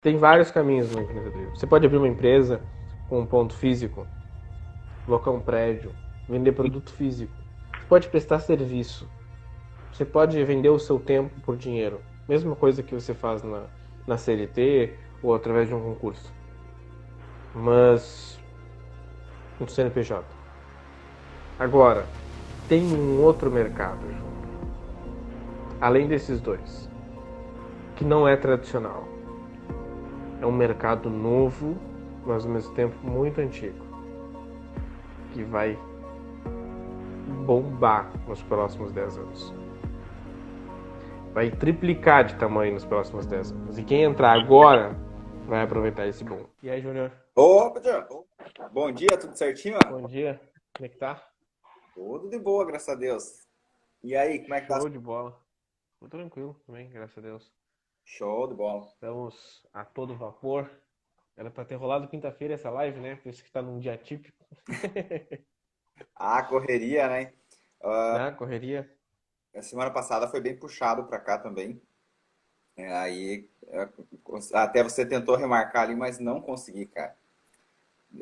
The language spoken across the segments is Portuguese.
Tem vários caminhos no empreendedorismo. Você pode abrir uma empresa com um ponto físico, locar um prédio, vender produto físico. Você pode prestar serviço. Você pode vender o seu tempo por dinheiro. Mesma coisa que você faz na CLT ou através de um concurso. Mas no CNPJ. Agora, tem um outro mercado, além desses dois, que não é tradicional. É um mercado novo, mas ao mesmo tempo muito antigo, que vai bombar nos próximos 10 anos. Vai triplicar de tamanho nos próximos 10 anos. E quem entrar agora vai aproveitar esse boom. E aí, Júnior? Opa, John. Bom dia, tudo certinho, mano? Bom dia. Como é que tá? Tudo de boa, graças a Deus. E aí, como é que tá? Show de bola. Tô tranquilo também, graças a Deus. Show de bola. Estamos a todo vapor. Era pra ter rolado quinta-feira essa live, né? Por isso que tá num dia típico. A correria, né? Na correria. A semana passada foi bem puxado pra cá também. Até você tentou remarcar ali, mas não consegui, cara.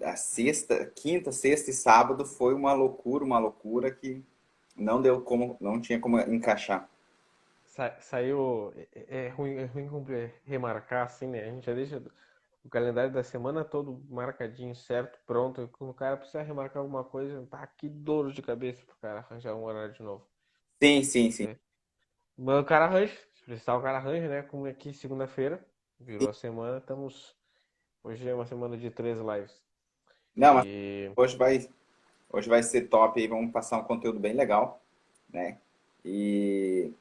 A sexta, quinta, sexta e sábado foi uma loucura que não deu como, não tinha como encaixar. Saiu. É ruim remarcar assim, né? A gente já deixa o calendário da semana todo marcadinho, certo, pronto. E quando o cara precisa remarcar alguma coisa, tá que dor de cabeça pro cara arranjar um horário de novo. Sim, sim, sim. Né? Mas o cara arranja, se precisar o cara arranja, né? Como aqui segunda-feira, virou a semana, estamos. Hoje é uma semana de 3 lives. Não, mas E hoje vai, hoje vai ser top aí, vamos passar um conteúdo bem legal, né? E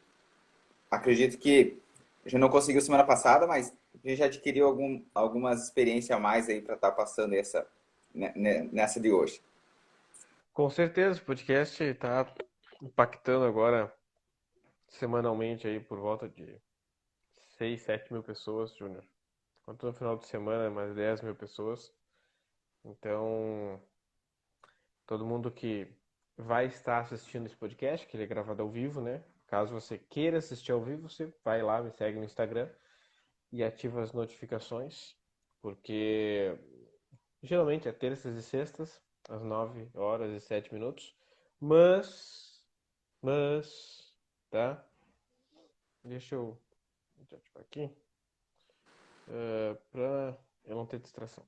acredito que a gente não conseguiu semana passada, mas a gente já adquiriu algumas experiências a mais aí para estar passando nessa de hoje. com certeza o podcast tá impactando agora semanalmente aí por volta de 6, 7 mil pessoas, Júnior. Enquanto no final de semana mais 10 mil pessoas. Então, todo mundo que vai estar assistindo esse podcast, que ele é gravado ao vivo, né? Caso você queira assistir ao vivo, você vai lá, me segue no Instagram e ativa as notificações, porque geralmente é terças e sextas, às 9 horas e 7 minutos. Mas, tá? Deixa eu ativar aqui, pra eu não ter distração.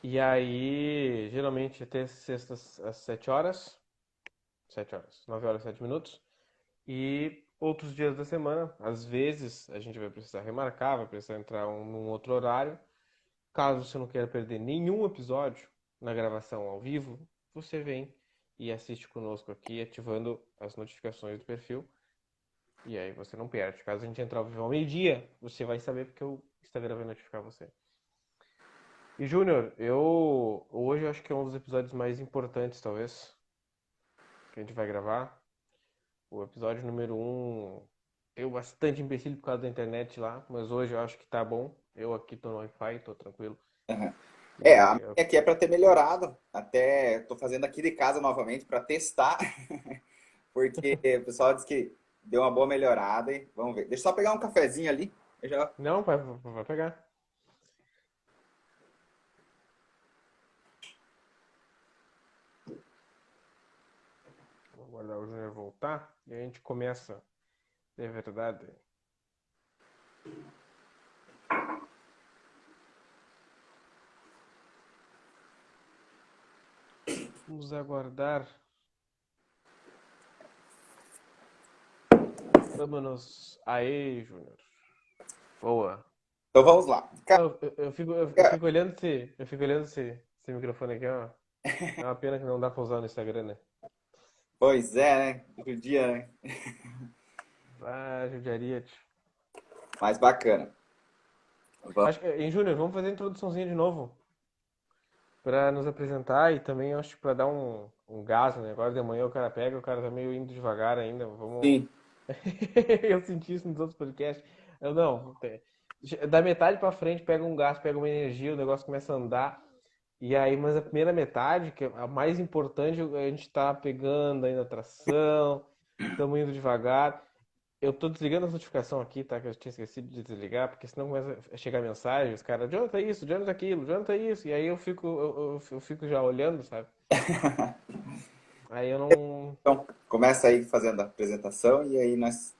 E aí, geralmente é terça e sextas às 7 horas. 7 horas. 9 horas e 7 minutos. E outros dias da semana, às vezes, a gente vai precisar remarcar, vai precisar entrar num outro horário. Caso você não queira perder nenhum episódio na gravação ao vivo, você vem e assiste conosco aqui, ativando as notificações do perfil. E aí você não perde. Caso a gente entrar ao vivo ao meio-dia, você vai saber porque o Instagram vai notificar você. E Júnior, hoje eu acho que é um dos episódios mais importantes, talvez, que a gente vai gravar. O episódio número um deu bastante empecilho por causa da internet lá, mas hoje eu acho que tá bom. Eu aqui tô no Wi-Fi, tô tranquilo. A E minha aqui é para ter melhorado. Até estou fazendo aqui de casa novamente para testar, porque o pessoal disse que deu uma boa melhorada e vamos ver. Deixa eu só pegar um cafezinho ali. Eu já... não, vai pegar. Vou aguardar o Júnior voltar e a gente começa de verdade. Vamos aguardar. Vamos aí, Júnior. Boa. Então vamos lá. Eu fico olhando esse microfone aqui, ó. É uma pena que não dá pra usar no Instagram, né? Pois é, né? Outro dia, né? Ah, judiaria, tio. Mais bacana. Vamos. Acho que, em Júnior, vamos fazer a introduçãozinha de novo pra nos apresentar e também acho que pra dar um gás, né? Agora de manhã o cara pega, o cara tá meio indo devagar ainda. Vamos. Sim. Eu senti isso nos outros podcasts. Eu não. Da metade pra frente pega um gás, pega uma energia, o negócio começa a andar. E aí, mas a primeira metade, que é a mais importante, a gente tá pegando ainda a tração, estamos indo devagar. Eu tô desligando as notificações aqui, tá? Que eu tinha esquecido de desligar, porque senão começa a chegar mensagem, os caras, Jonathan isso, Jonathan aquilo, Jonathan isso, e aí eu fico já olhando, sabe? Aí eu não. Então, começa aí fazendo a apresentação e aí nós.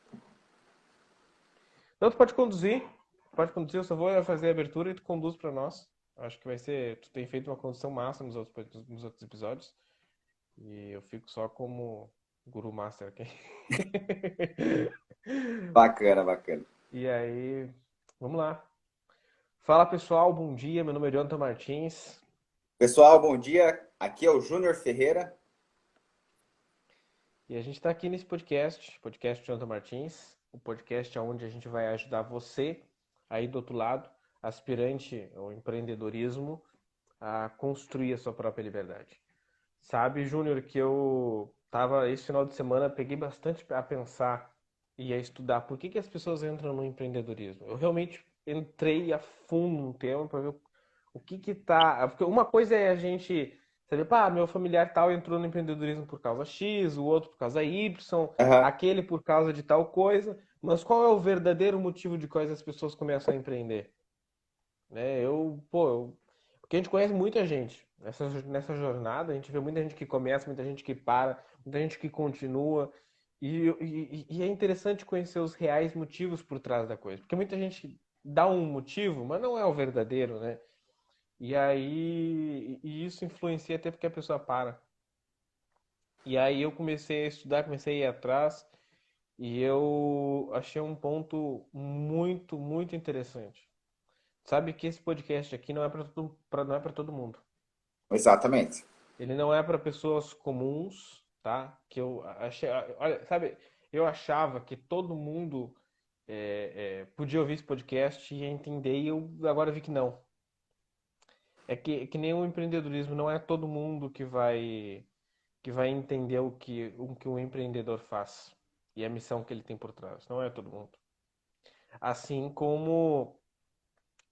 Não, tu pode conduzir, eu só vou fazer a abertura e tu conduz pra nós. Acho que vai ser. Tu tem feito uma condução massa nos outros episódios, e eu fico só como guru master aqui. Bacana, bacana. E aí, vamos lá. Fala pessoal, bom dia. Meu nome é Jonathan Martins. Pessoal, bom dia. Aqui é o Júnior Ferreira. E a gente está aqui nesse podcast Jonathan Martins, o podcast onde a gente vai ajudar você aí do outro lado, aspirante ao empreendedorismo, a construir a sua própria liberdade. Sabe, Júnior, que eu tava esse final de semana, peguei bastante a pensar e a estudar por que as pessoas entram no empreendedorismo. Eu realmente entrei a fundo no tema para ver o que tá. Porque uma coisa é a gente saber, pá, meu familiar tal entrou no empreendedorismo por causa X, o outro por causa Y, Aham. aquele por causa de tal coisa, mas qual é o verdadeiro motivo de quais as pessoas começam a empreender? Né? Porque a gente conhece muita gente nessa jornada, a gente vê muita gente que começa, muita gente que para, muita gente que continua, e é interessante conhecer os reais motivos por trás da coisa, porque muita gente dá um motivo, mas não é o verdadeiro, né? E isso influencia até porque a pessoa para. E aí eu comecei a estudar, comecei a ir atrás, e eu achei um ponto muito, muito interessante. Sabe que esse podcast aqui não é não é para todo mundo. Exatamente. Ele não é para pessoas comuns, tá? Que eu achei, olha, sabe, eu achava que todo mundo podia ouvir esse podcast e entender, e eu agora vi que não. É que nem o empreendedorismo, não é todo mundo que vai entender o que um empreendedor faz e a missão que ele tem por trás. Não é todo mundo. Assim como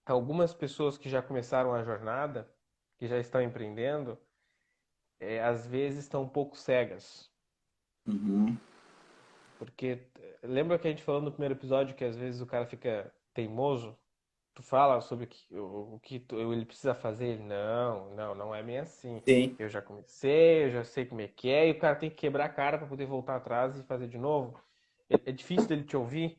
algumas pessoas que já começaram a jornada, que já estão empreendendo, às vezes estão um pouco cegas. Uhum. Porque lembra que a gente falou no primeiro episódio que às vezes o cara fica teimoso? Tu fala sobre ele precisa fazer, ele, não, não, não é bem assim. Sim, Eu já comecei, eu já sei como é que é, e o cara tem que quebrar a cara para poder voltar atrás e fazer de novo. É difícil dele te ouvir,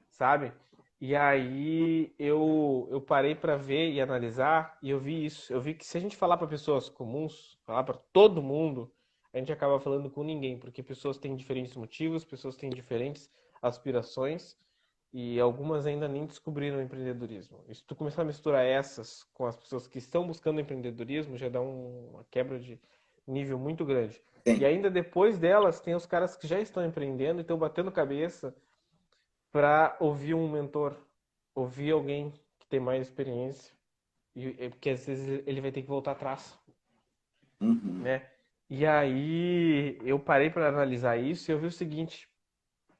sabe? E aí eu parei para ver e analisar e eu vi isso. Eu vi que se a gente falar para pessoas comuns, falar para todo mundo, a gente acaba falando com ninguém, porque pessoas têm diferentes motivos, pessoas têm diferentes aspirações e algumas ainda nem descobriram o empreendedorismo. E se tu começar a misturar essas com as pessoas que estão buscando empreendedorismo, já dá uma quebra de nível muito grande. E sim. ainda depois delas, tem os caras que já estão empreendendo e estão batendo cabeça para ouvir um mentor, ouvir alguém que tem mais experiência, porque às vezes ele vai ter que voltar atrás, Uhum. né? E aí eu parei para analisar isso e eu vi o seguinte,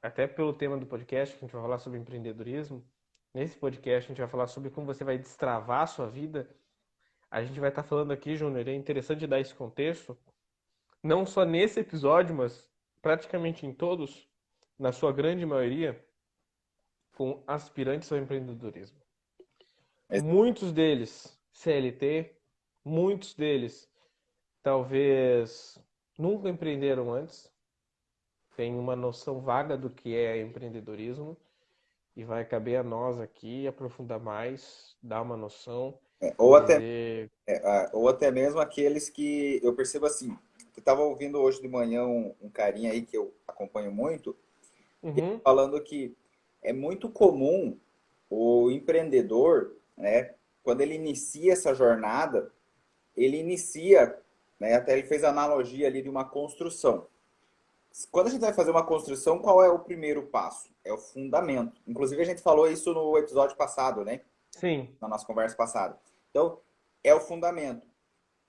até pelo tema do podcast, que a gente vai falar sobre empreendedorismo, nesse podcast a gente vai falar sobre como você vai destravar a sua vida. A gente vai estar falando aqui, Júnior, é interessante dar esse contexto, não só nesse episódio, mas praticamente em todos, na sua grande maioria, com aspirantes ao empreendedorismo. Ex- Muitos deles CLT, muitos deles talvez nunca empreenderam antes, têm uma noção vaga do que é empreendedorismo e vai caber a nós aqui aprofundar mais, dar uma noção Ou e até, dizer, ou até mesmo aqueles que eu percebo assim, que estava ouvindo hoje de manhã um carinha aí que eu acompanho muito, uhum, falando que é muito comum o empreendedor, né, quando ele inicia essa jornada, ele inicia, né, até ele fez a analogia ali de uma construção. Quando a gente vai fazer uma construção, qual é o primeiro passo? É o fundamento. Inclusive, a gente falou isso no episódio passado, né? sim, Na nossa conversa passada. Então, é o fundamento.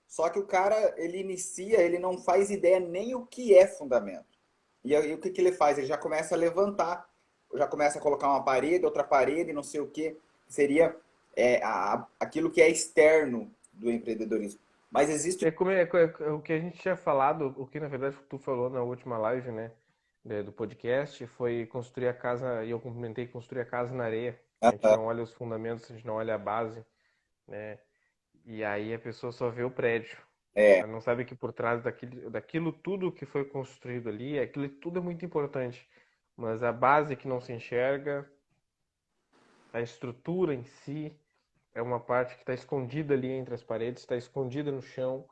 Só que o cara, ele inicia, ele não faz ideia nem o que é fundamento. E aí, o que, que ele faz? Ele já começa a levantar, já começa a colocar uma parede, outra parede, não sei o que. Seria aquilo que é externo do empreendedorismo. Mas existe. é o que a gente tinha falado, o que na verdade tu falou na última live, né? do podcast foi construir a casa, e eu complementei construir a casa na areia. A gente Aham. não olha os fundamentos, a gente não olha a base, né? E aí a pessoa só vê o prédio. É, Ela não sabe que por trás daquilo tudo que foi construído ali, aquilo tudo é muito importante. Mas a base que não se enxerga, a estrutura em si, é uma parte que está escondida ali entre as paredes, está escondida no chão,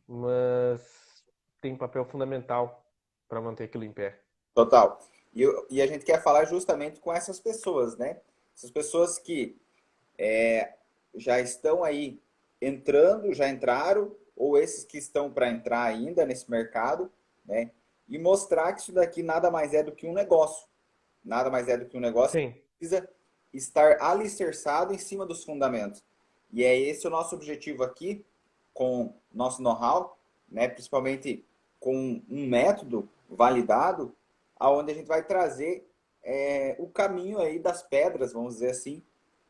mas tem um papel fundamental para manter aquilo em pé. total. E a gente quer falar justamente com essas pessoas, né? Essas pessoas que já estão aí entrando, já entraram, ou esses que estão para entrar ainda nesse mercado, né? E mostrar que isso daqui nada mais é do que um negócio. Nada mais é do que um negócio que Sim, precisa estar alicerçado em cima dos fundamentos. E é esse o nosso objetivo aqui, com nosso know-how, né? Principalmente com um método validado, aonde a gente vai trazer o caminho aí das pedras, vamos dizer assim,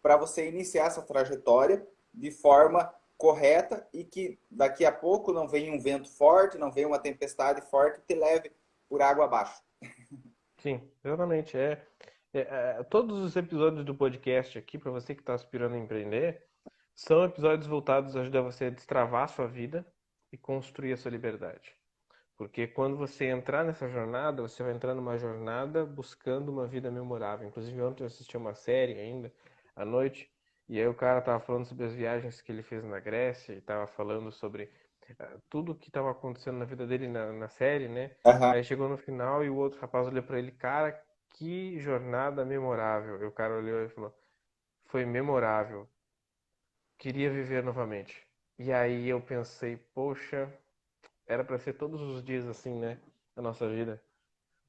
para você iniciar essa trajetória de forma correta e que daqui a pouco não venha um vento forte, não venha uma tempestade forte que te leve por água abaixo. sim, exatamente. Todos os episódios do podcast aqui, para você que está aspirando a empreender, são episódios voltados a ajudar você a destravar a sua vida e construir a sua liberdade. Porque quando você entrar nessa jornada, você vai entrar numa jornada buscando uma vida memorável. Inclusive, ontem eu assisti uma série ainda, à noite, e aí o cara tava falando sobre as viagens que ele fez na Grécia, e tava falando sobre tudo que estava acontecendo na vida dele na série, né? Aham. Aí chegou no final e o outro rapaz olhou para ele, cara, que jornada memorável. E o cara olhou e falou, foi memorável, queria viver novamente. E aí eu pensei, poxa, era para ser todos os dias assim, né? Da nossa vida.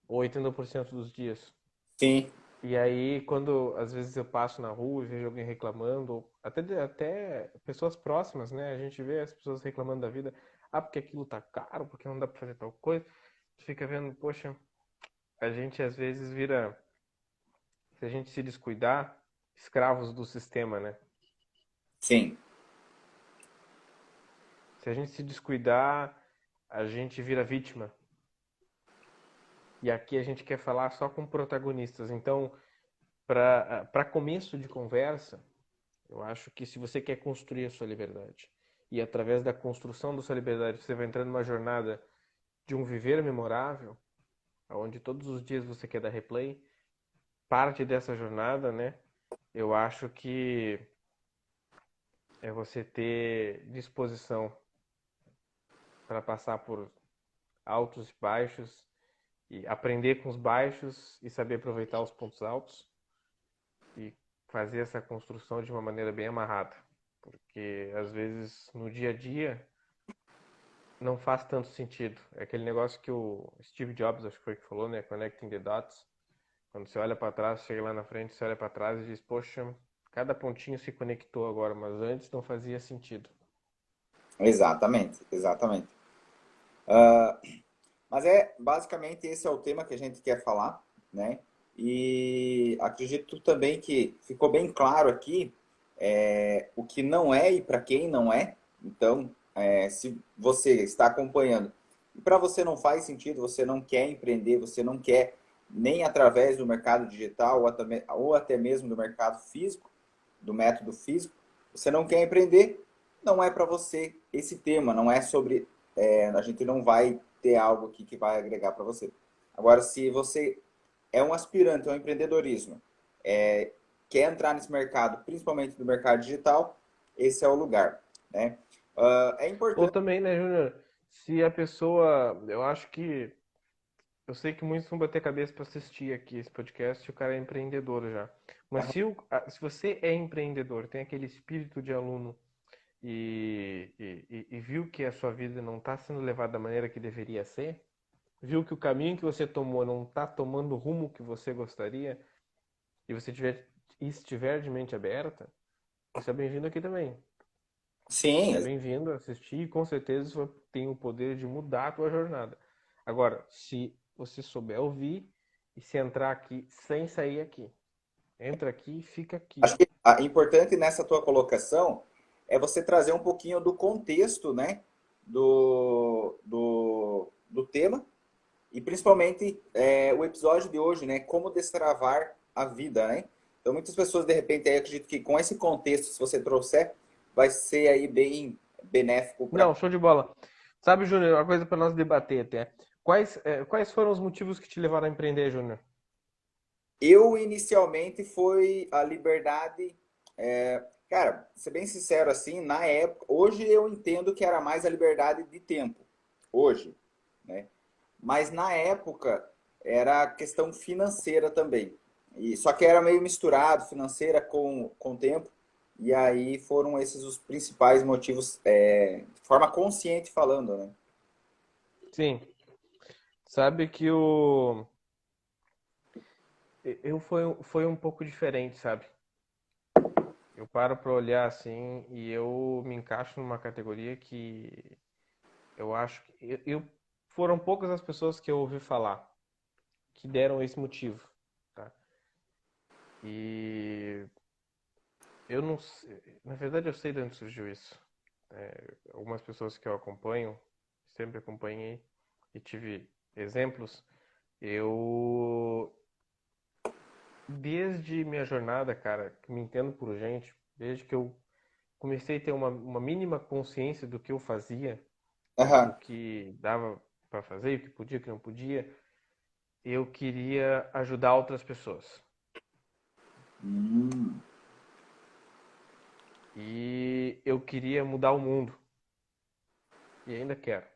Ou 80% dos dias. Sim, E aí, quando às vezes eu passo na rua e vejo alguém reclamando, ou até pessoas próximas, né? A gente vê as pessoas reclamando da vida. Ah, porque aquilo tá caro, porque não dá pra fazer tal coisa. Tu fica vendo, poxa, a gente às vezes vira, se a gente se descuidar, escravos do sistema, né? sim. Se a gente se descuidar, a gente vira vítima. E aqui a gente quer falar só com protagonistas. Então, para começo de conversa, eu acho que se você quer construir a sua liberdade e através da construção da sua liberdade você vai entrar numa jornada de um viver memorável, onde todos os dias você quer dar replay, parte dessa jornada, né? Eu acho que é você ter disposição para passar por altos e baixos e aprender com os baixos e saber aproveitar os pontos altos e fazer essa construção de uma maneira bem amarrada, porque às vezes no dia a dia não faz tanto sentido. É aquele negócio que o Steve Jobs, acho que foi que falou, né? Connecting the dots. Quando você olha para trás, chega lá na frente, você olha para trás e diz, poxa, cada pontinho se conectou agora, mas antes não fazia sentido. Exatamente, exatamente. Mas basicamente esse é o tema que a gente quer falar, né? E acredito também que ficou bem claro aqui o que não é e para quem não é. Então, se você está acompanhando e para você não faz sentido, você não quer empreender, você não quer nem através do mercado digital ou até mesmo do mercado físico, do método físico, você não quer empreender, não é para você esse tema, não é sobre. A gente não vai ter algo aqui que vai agregar para você. Agora, se você é um aspirante ao empreendedorismo, quer entrar nesse mercado, principalmente no mercado digital, esse é o lugar, né? É Ou importante. também, né, Júnior, se a pessoa, eu acho que, eu sei que muitos vão bater cabeça para assistir aqui esse podcast e o cara é empreendedor já. Mas se você é empreendedor, tem aquele espírito de aluno e viu que a sua vida não está sendo levada da maneira que deveria ser, viu que o caminho que você tomou não está tomando o rumo que você gostaria, e você estiver de mente aberta, você é bem-vindo aqui também. Você é Sim, bem-vindo a assistir e com certeza isso tem o poder de mudar a tua jornada. Agora, se você souber ouvir e se entrar aqui sem sair aqui, entra aqui e fica aqui, acho ó. que a importante nessa tua colocação é você trazer um pouquinho do contexto, né, do tema, E principalmente o episódio de hoje, né? Como destravar a vida, né? Então muitas pessoas de repente aí acredito que com esse contexto, se você trouxer, vai ser aí bem benéfico para. Não, show de bola. Sabe, Júnior, uma coisa para nós debater até. Quais foram os motivos que te levaram a empreender, Júnior? Eu inicialmente foi a liberdade, cara, ser bem sincero assim, na época, hoje eu entendo que era mais a liberdade de tempo, hoje, né? Mas na época era a questão financeira também. E, só que era meio misturado, financeira com tempo. E aí foram esses os principais motivos, de forma consciente falando, né? Sim, sabe que o eu foi um pouco diferente, sabe? Eu paro para olhar assim e eu me encaixo numa categoria que eu acho que foram poucas as pessoas que eu ouvi falar que deram esse motivo, tá? E eu não sei, na verdade eu sei de onde surgiu isso. Algumas pessoas que eu acompanho, sempre acompanhei e tive exemplos. Eu, desde minha jornada, cara, que me entendo por gente, desde que eu comecei a ter uma mínima consciência do que eu fazia e do Aham. que dava para fazer, o que podia, o que não podia, eu queria ajudar outras pessoas. Hum. E eu queria mudar o mundo. E ainda quero.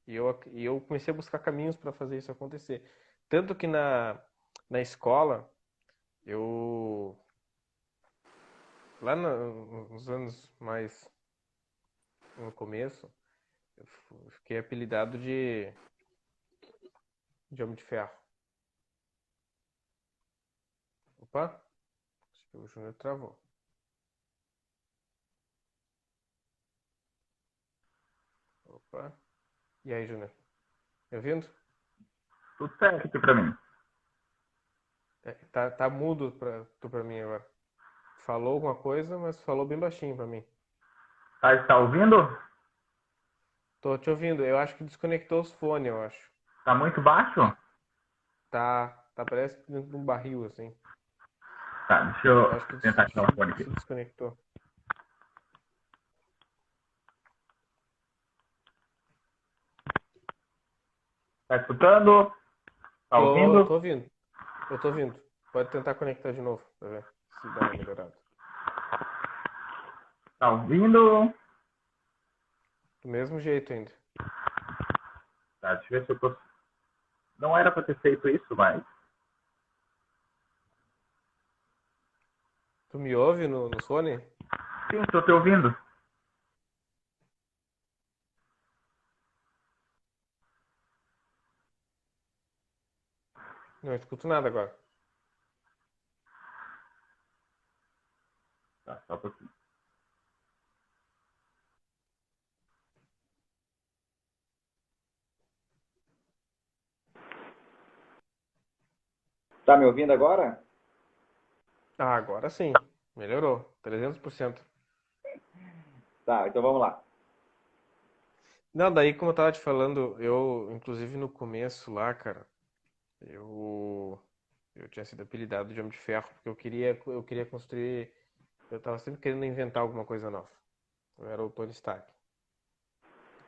E eu comecei a buscar caminhos para fazer isso acontecer. Tanto que na escola, eu, nos anos mais no começo, fiquei apelidado de Homem de Ferro. Opa, acho que o Júnior travou. Opa. E aí, Júnior? Me ouvindo? Tudo certo aqui pra mim. Tá mudo pra mim agora. Falou alguma coisa, mas falou bem baixinho pra mim. Tá ouvindo? Tô te ouvindo. Eu acho que desconectou os fones, eu acho. Tá muito baixo? Tá parece dentro de um barril, assim. Tá, deixa Eu eu acho que tentar tirar o fone aqui. se desconectou. Tá escutando? Tá Tô ouvindo? ouvindo. Eu tô ouvindo. Pode tentar conectar de novo, pra ver se dá uma melhorada. Tá ouvindo? Do mesmo jeito ainda. Tá, deixa eu ver se eu tô. Não era pra ter feito isso, mas. Tu me ouve no fone? Sim, tô te ouvindo. Não escuto nada agora. Tá, só um pouquinho. Tá me ouvindo agora? Ah, agora sim. Melhorou. 300%. Tá, então vamos lá. Não, daí como eu tava te falando, eu, inclusive no começo lá, cara, eu, eu tinha sido apelidado de Homem de Ferro, porque eu queria construir, eu tava sempre querendo inventar alguma coisa nova. Eu era o Tony Stark.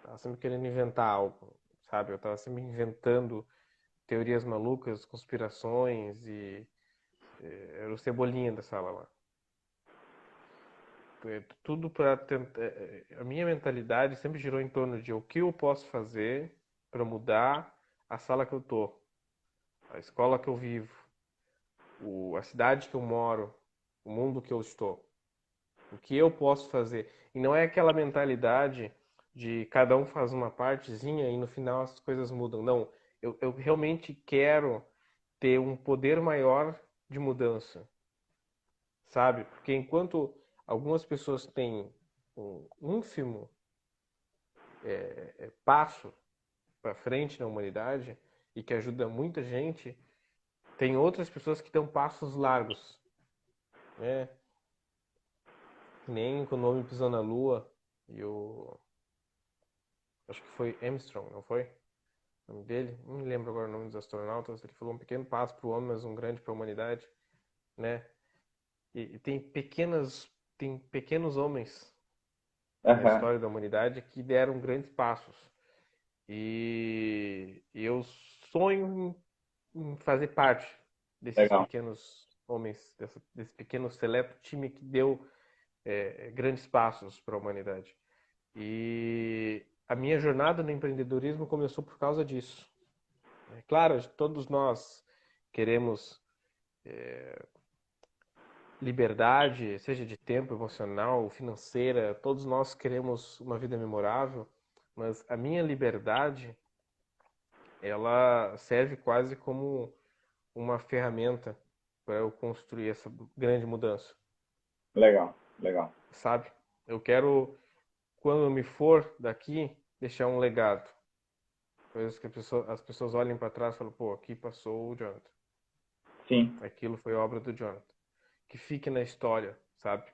Tava sempre querendo inventar algo, sabe? Eu tava sempre inventando teorias malucas, conspirações e era o Cebolinha da sala lá. Tudo para tentar. A minha mentalidade sempre girou em torno de o que eu posso fazer para mudar a sala que eu tô, a escola que eu vivo, a cidade que eu moro, o mundo que eu estou. O que eu posso fazer? E não é aquela mentalidade de cada um faz uma partezinha e no final as coisas mudam. Não, eu realmente quero ter um poder maior de mudança, sabe? Porque enquanto algumas pessoas têm um ínfimo passo para frente na humanidade e que ajuda muita gente, tem outras pessoas que dão passos largos, né? Que nem quando o homem pisou na Lua e o acho que foi Armstrong, não foi? o nome dele, não me lembro agora o nome dos astronautas, ele falou um pequeno passo para o homem, mas um grande para a humanidade, né? E tem pequenos homens na Aham, história da humanidade que deram grandes passos. E eu sonho em fazer parte desses legal. pequenos homens, desse pequeno seleto time que deu grandes passos para a humanidade. E a minha jornada no empreendedorismo começou por causa disso. É claro, todos nós queremos liberdade, seja de tempo, emocional, financeira, todos nós queremos uma vida memorável, mas a minha liberdade, ela serve quase como uma ferramenta para eu construir essa grande mudança, Legal, legal. sabe? Eu quero, quando eu me for daqui, deixar um legado. Coisas que as pessoas olhem para trás e falam, pô, aqui passou o Jonathan. Sim, Aquilo foi obra do Jonathan. Que fique na história, sabe?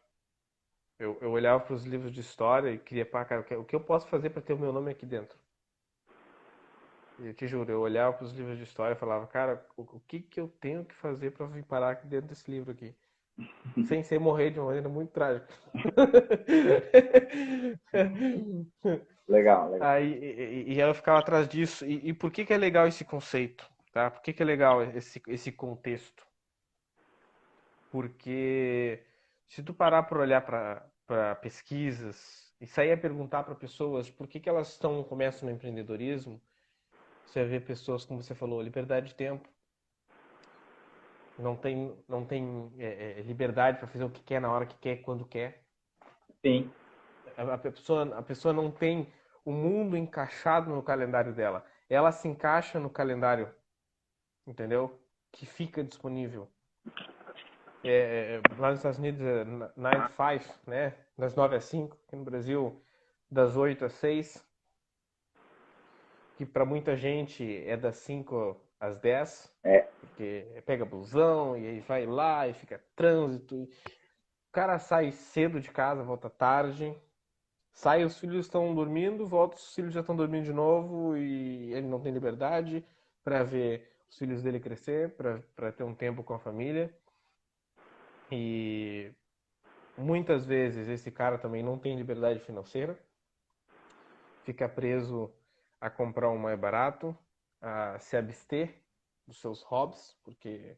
Eu olhava para os livros de história e queria, pá, cara, o que eu posso fazer para ter o meu nome aqui dentro? E eu te juro, eu olhava para os livros de história e falava, cara, o que que eu tenho que fazer para vir parar aqui dentro desse livro aqui? Sem ser morrer de uma maneira muito trágica. legal, legal. Aí, e eu ficava atrás disso. E por que que é legal esse conceito, tá? Por que que é legal esse contexto? Porque se tu parar para olhar para pesquisas e sair a perguntar para pessoas por que que elas começam no empreendedorismo, você vai ver pessoas, como você falou, liberdade de tempo, não tem liberdade para fazer o que quer na hora que quer, quando quer. Sim, A pessoa não tem o mundo encaixado no calendário dela. Ela se encaixa no calendário, entendeu? Que fica disponível. Lá nos Estados Unidos é 9 to 5, né? Das 9 às 5. Aqui no Brasil, das 8 às 6. Que para muita gente é das 5 às 10. é, Porque pega busão e aí vai lá e fica trânsito. O cara sai cedo de casa, volta tarde. Sai, os filhos estão dormindo, volta, os filhos já estão dormindo de novo e ele não tem liberdade para ver os filhos dele crescer, para ter um tempo com a família. E muitas vezes esse cara também não tem liberdade financeira, fica preso a comprar um mais barato, a se abster dos seus hobbies, porque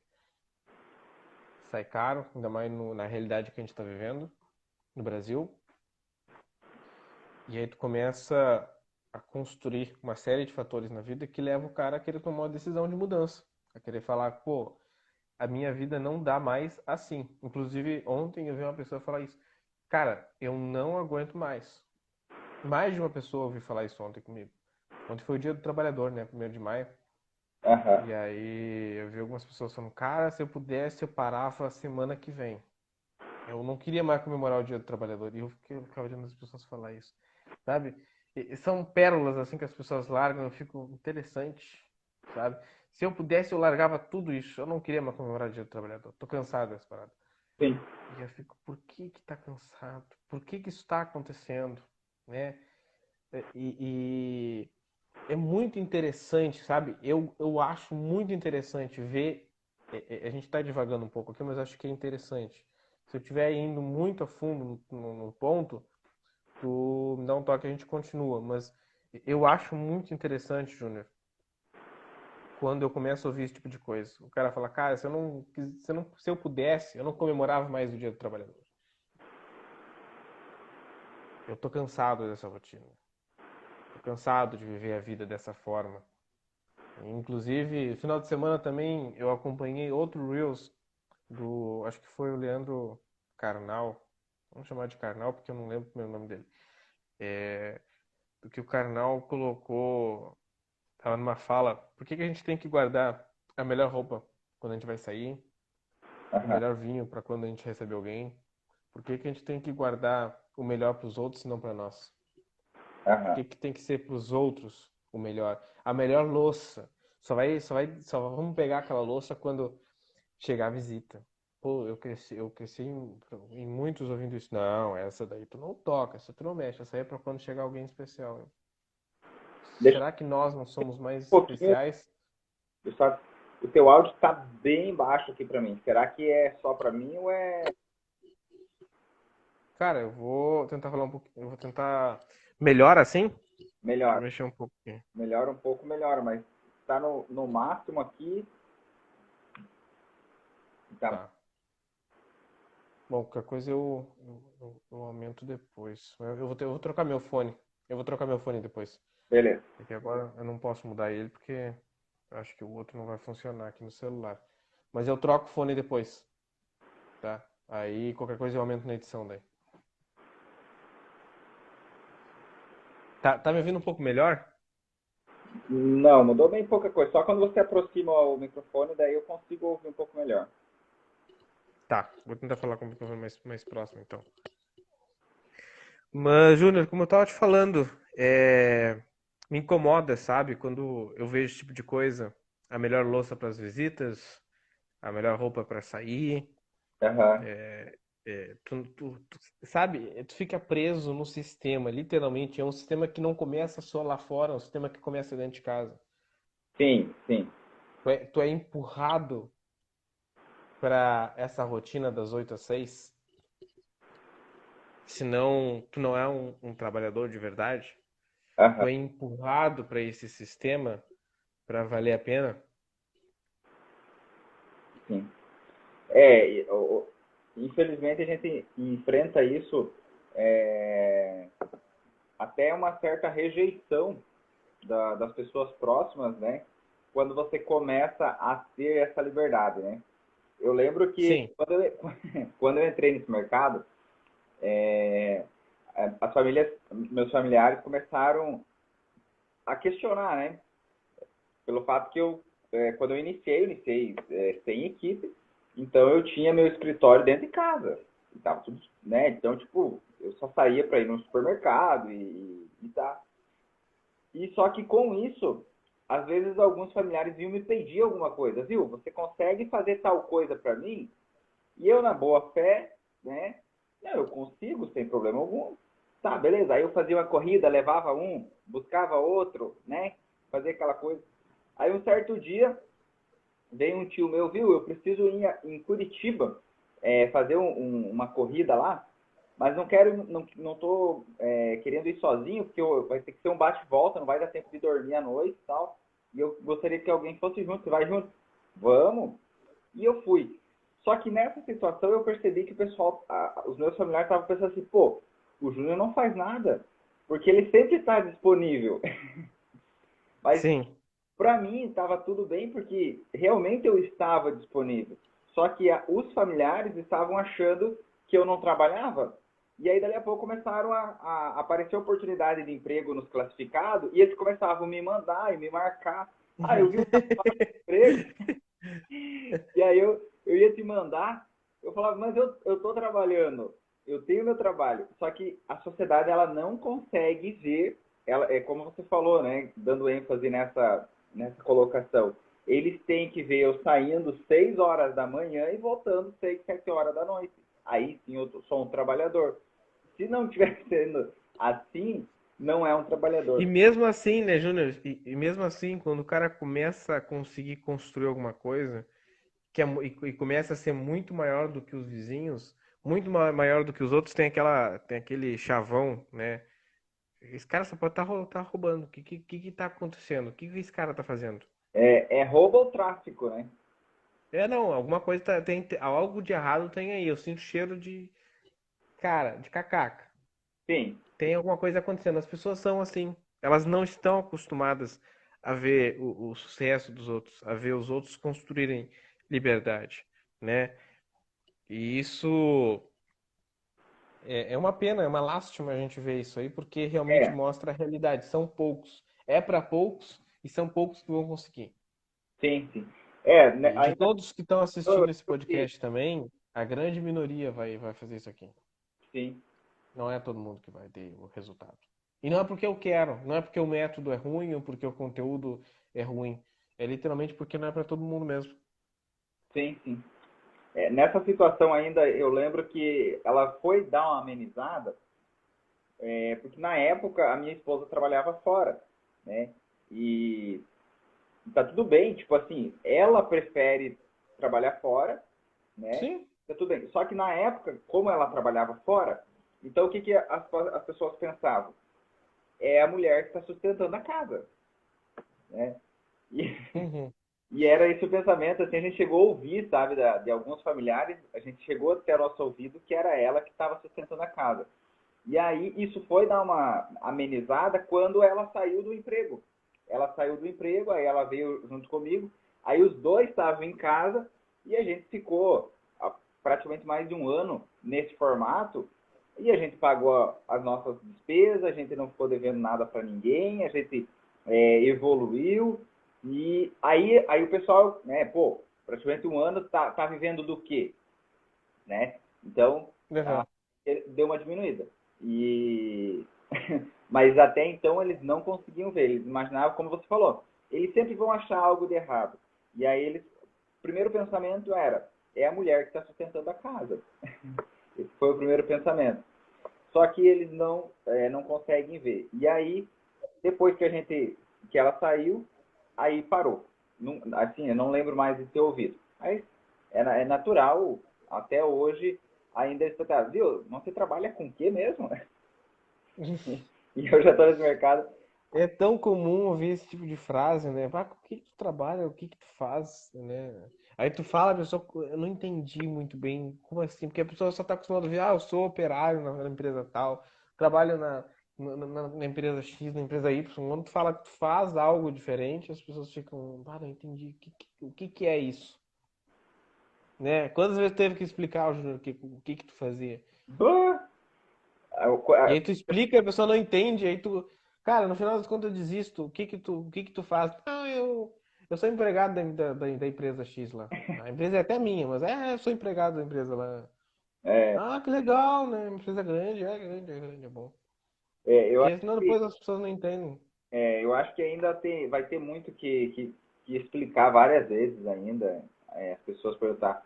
sai caro, ainda mais na realidade que a gente está vivendo no Brasil. E aí tu começa a construir uma série de fatores na vida que leva o cara a querer tomar uma decisão de mudança, a querer falar, pô, a minha vida não dá mais assim. Inclusive, ontem eu vi uma pessoa falar isso. Cara, eu não aguento mais. Mais de uma pessoa ouviu falar isso ontem comigo. Ontem foi o Dia do Trabalhador, né? 1º de maio. aham, E aí eu vi algumas pessoas falando, cara, se eu pudesse, eu parava a semana que vem. Eu não queria mais comemorar o Dia do Trabalhador. E eu ficava vendo as pessoas falar isso, sabe? E são pérolas assim que as pessoas largam, eu fico interessante, sabe? Se eu pudesse, eu largava tudo isso. Eu não queria mais comemorar o Dia do Trabalhador. Tô cansado dessa parada. sim, E eu fico, por que que tá cansado? Por que que isso tá acontecendo? Né? E é muito interessante, sabe? Eu acho muito interessante ver. A gente está divagando um pouco aqui, mas acho que é interessante. Se eu estiver indo muito a fundo no ponto, tu me dá um toque e a gente continua. Mas eu acho muito interessante, Júnior, quando eu começo a ouvir esse tipo de coisa. O cara fala, cara, se eu pudesse, eu não comemorava mais o Dia do Trabalhador. Eu tô cansado dessa rotina. Tô cansado de viver a vida dessa forma. Inclusive, final de semana também eu acompanhei outro Reels acho que foi o Leandro Carnal. Vamos chamar de Carnal porque eu não lembro o primeiro nome dele. Do que o Carnal colocou, tava numa fala, por que que a gente tem que guardar a melhor roupa quando a gente vai sair, o aham, melhor vinho para quando a gente recebe alguém? Por que que a gente tem que guardar o melhor para os outros e não para nós? Por aham, que que tem que ser para os outros o melhor? A melhor louça. Só vamos pegar aquela louça quando chegar a visita. Pô, eu cresci em muitos ouvindo isso. Não, essa daí tu não toca, essa tu não mexe, essa aí é pra quando chegar alguém especial. Deixa Será que nós não somos mais um pouquinho. especiais? Só, o teu áudio está bem baixo aqui para mim. Será que é só para mim ou é Cara, eu vou tentar falar um pouquinho. Eu vou tentar. Melhor assim? Deixa eu melhor? mexer um pouco aqui. Melhora um pouco, melhora, mas está no máximo aqui. Tá, Tá. Bom, qualquer coisa eu aumento depois. Eu vou trocar meu fone. Eu vou trocar meu fone depois. beleza. Porque agora eu não posso mudar ele porque eu acho que o outro não vai funcionar aqui no celular. Mas eu troco o fone depois, tá? Aí qualquer coisa eu aumento na edição daí. Tá me ouvindo um pouco melhor? Não, mudou bem pouca coisa. Só quando você aproxima o microfone, daí eu consigo ouvir um pouco melhor. Tá, vou tentar falar com o microfone mais próximo então. Mas, Júnior, como eu tava te falando, me incomoda, sabe? Quando eu vejo esse tipo de coisa. A melhor louça para as visitas, a melhor roupa para sair. Aham, Sabe, tu fica preso no sistema, literalmente. É um sistema que não começa só lá fora, é um sistema que começa dentro de casa. sim, sim. Tu é empurrado para essa rotina das 8 às 6. Senão tu não é um trabalhador de verdade. Tu Aham, é empurrado para esse sistema para valer a pena. sim. Infelizmente a gente enfrenta isso, é, até uma certa rejeição das pessoas próximas, né? Quando você começa a ter essa liberdade, né? Eu lembro que Sim, quando eu entrei nesse mercado, é, as famílias, meus familiares começaram a questionar, né? Pelo fato que quando eu iniciei sem equipe, então eu tinha meu escritório dentro de casa. E tava tudo, né? Então, tipo, eu só saía para ir no supermercado e tá. E só que com isso, às vezes alguns familiares vinham me pedir alguma coisa, viu? Você consegue fazer tal coisa para mim? E eu, na boa fé, né? Não, eu consigo, sem problema algum. Tá, beleza. Aí eu fazia uma corrida, levava um, buscava outro, né? Fazia aquela coisa. Aí um certo dia, veio um tio meu, viu? Eu preciso ir em Curitiba fazer uma corrida lá, mas não quero, não tô querendo ir sozinho, porque vai ter que ser um bate-volta, não vai dar tempo de dormir à noite e tal. E eu gostaria que alguém fosse junto. Você vai junto? Vamos. E eu fui. Só que nessa situação eu percebi que o pessoal, os meus familiares estavam pensando assim, pô, o Júnior não faz nada, porque ele sempre está disponível. Mas sim. para mim estava tudo bem, porque realmente eu estava disponível. Só que os familiares estavam achando que eu não trabalhava. E aí, dali a pouco, começaram a aparecer oportunidade de emprego nos classificados, e eles começavam a me mandar e me marcar. Ah, eu vi uma vaga de emprego. E aí eu ia te mandar, eu falava, mas eu tô trabalhando, eu tenho meu trabalho. Só que a sociedade, ela não consegue ver, ela, é como você falou, né, dando ênfase nessa colocação. Eles têm que ver eu saindo 6 horas da manhã e voltando 6, 7 horas da noite. Aí sim eu sou um trabalhador. Se não estiver sendo assim, não é um E trabalhador. mesmo assim, né, Júnior? E mesmo assim, quando o cara começa a conseguir construir alguma coisa e começa a ser muito maior do que os vizinhos, muito maior do que os outros, tem aquele chavão, né? Esse cara só pode estar tá roubando. O que tá acontecendo? O que esse cara tá fazendo? É roubo ou tráfico, né? Não, alguma coisa algo de errado tem aí. Eu sinto cheiro cara, de cacaca. Sim, Tem alguma coisa acontecendo. As pessoas são assim. Elas não estão acostumadas a ver o sucesso dos outros, a ver os outros construírem liberdade, né? E isso é uma pena, é uma lástima a gente ver isso aí, porque realmente é, mostra a realidade. São poucos. É para poucos e são poucos que vão conseguir. sim, sim. É, né, E de ainda todos que estão eu assistindo esse lembro que, podcast também, a grande minoria vai fazer isso aqui. sim, Não é todo mundo que vai ter o resultado. E não é porque eu quero, não é porque o método é ruim ou porque o conteúdo é ruim. É literalmente porque não é para todo mundo mesmo. sim, sim. Nessa situação ainda, eu lembro que ela foi dar uma amenizada, porque na época a minha esposa trabalhava fora. né? E tá tudo bem, tipo assim, ela prefere trabalhar fora, né? Sim. Tá tudo bem. Só que na época, como ela trabalhava fora, então o que que as pessoas pensavam? É a mulher que está sustentando a casa, né? E, Uhum. e era esse o pensamento, assim, a gente chegou a ouvir, sabe, de alguns familiares, a gente chegou até o nosso ouvido que era ela que estava sustentando a casa. E aí isso foi dar uma amenizada quando ela saiu do emprego. Ela saiu do emprego, aí ela veio junto comigo, aí os dois estavam em casa e a gente ficou praticamente mais de um ano nesse formato e a gente pagou as nossas despesas, a gente não ficou devendo nada para ninguém, a gente evoluiu e aí o pessoal, né, pô, praticamente um ano tá vivendo do quê, né? Então, Uhum. deu uma diminuída. E mas até então eles não conseguiam ver, eles imaginavam, como você falou, eles sempre vão achar algo de errado. E aí eles, o primeiro pensamento era, é a mulher que está sustentando a casa. Esse foi o primeiro pensamento. Só que eles não conseguem ver. E aí, depois que ela saiu, aí parou. Não, assim, eu não lembro mais de ter ouvido. Mas é natural, até hoje, ainda está, viu? Você trabalha com o quê mesmo? E eu já estou nesse mercado. É tão comum ouvir esse tipo de frase, né? Ah, com o que que tu trabalha? O que que tu faz, né? Aí tu fala, a pessoa, eu não entendi muito bem, como assim? Porque a pessoa só tá acostumada a ouvir, ah, eu sou operário na empresa tal, trabalho na empresa X, na empresa Y. Quando tu fala que tu faz algo diferente, as pessoas ficam, ah, não entendi, o que que é isso? Né? Quantas vezes teve que explicar ao Júnior o que que tu fazia? E aí tu explica, a pessoa não entende, aí tu, cara, no final das contas eu desisto. O que que tu faz? Ah, eu sou empregado da empresa X lá. A empresa é até minha, mas eu sou empregado da empresa lá. Ah, que legal, né? Uma empresa grande, é grande, é bom. Eu Porque senão depois as pessoas não entendem. Eu acho que ainda vai ter muito que explicar várias vezes ainda, as pessoas perguntar.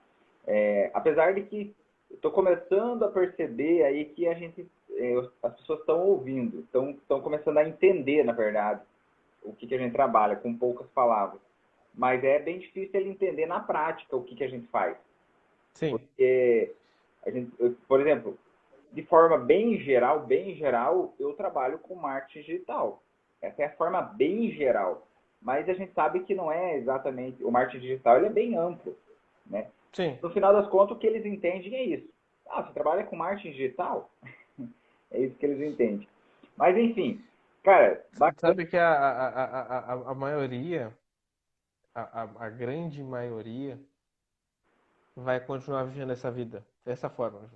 Apesar de que estou começando a perceber aí que as pessoas estão ouvindo, estão começando a entender, na verdade, o que a gente trabalha, com poucas palavras. Mas é bem difícil ele entender na prática o que a gente faz. Sim. Porque por exemplo, de forma bem geral, eu trabalho com marketing digital. Essa é a forma bem geral. Mas a gente sabe que não é exatamente. O marketing digital ele é bem amplo, né? Sim. No final das contas, o que eles entendem é isso. Ah, você trabalha com marketing digital? É isso que eles entendem. Mas, enfim, cara, bacana. Sabe que a maioria, a grande maioria, vai continuar vivendo essa vida dessa forma.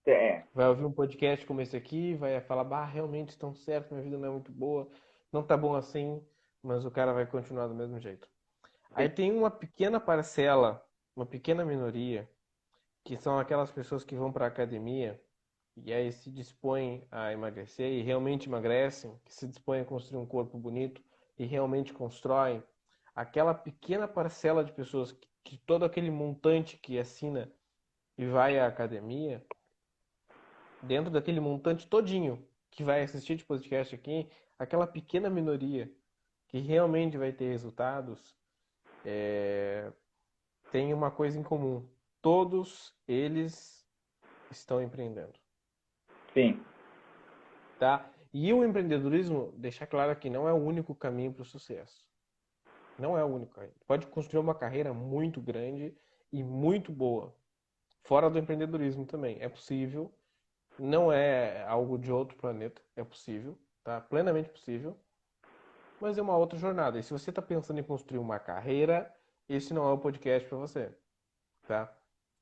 É, Vai ouvir um podcast como esse aqui, vai falar, bah, realmente estão certo, minha vida não é muito boa, não tá bom assim, mas o cara vai continuar do mesmo jeito. Aí tem uma pequena parcela, uma pequena minoria, que são aquelas pessoas que vão para a academia e aí se dispõem a emagrecer e realmente emagrecem, que se dispõem a construir um corpo bonito e realmente constroem. Aquela pequena parcela de pessoas que todo aquele montante que assina e vai à academia, dentro daquele montante todinho que vai assistir de podcast aqui, aquela pequena minoria que realmente vai ter resultados, tem uma coisa em comum. Todos eles estão empreendendo, sim, tá? E o empreendedorismo, deixar claro que não é o único caminho para o sucesso. Não é o único caminho. Pode construir uma carreira muito grande e muito boa. Fora do empreendedorismo também. É possível. Não é algo de outro planeta. É possível, tá? Plenamente possível. Mas é uma outra jornada. E se você está pensando em construir uma carreira, esse não é o podcast para você, tá?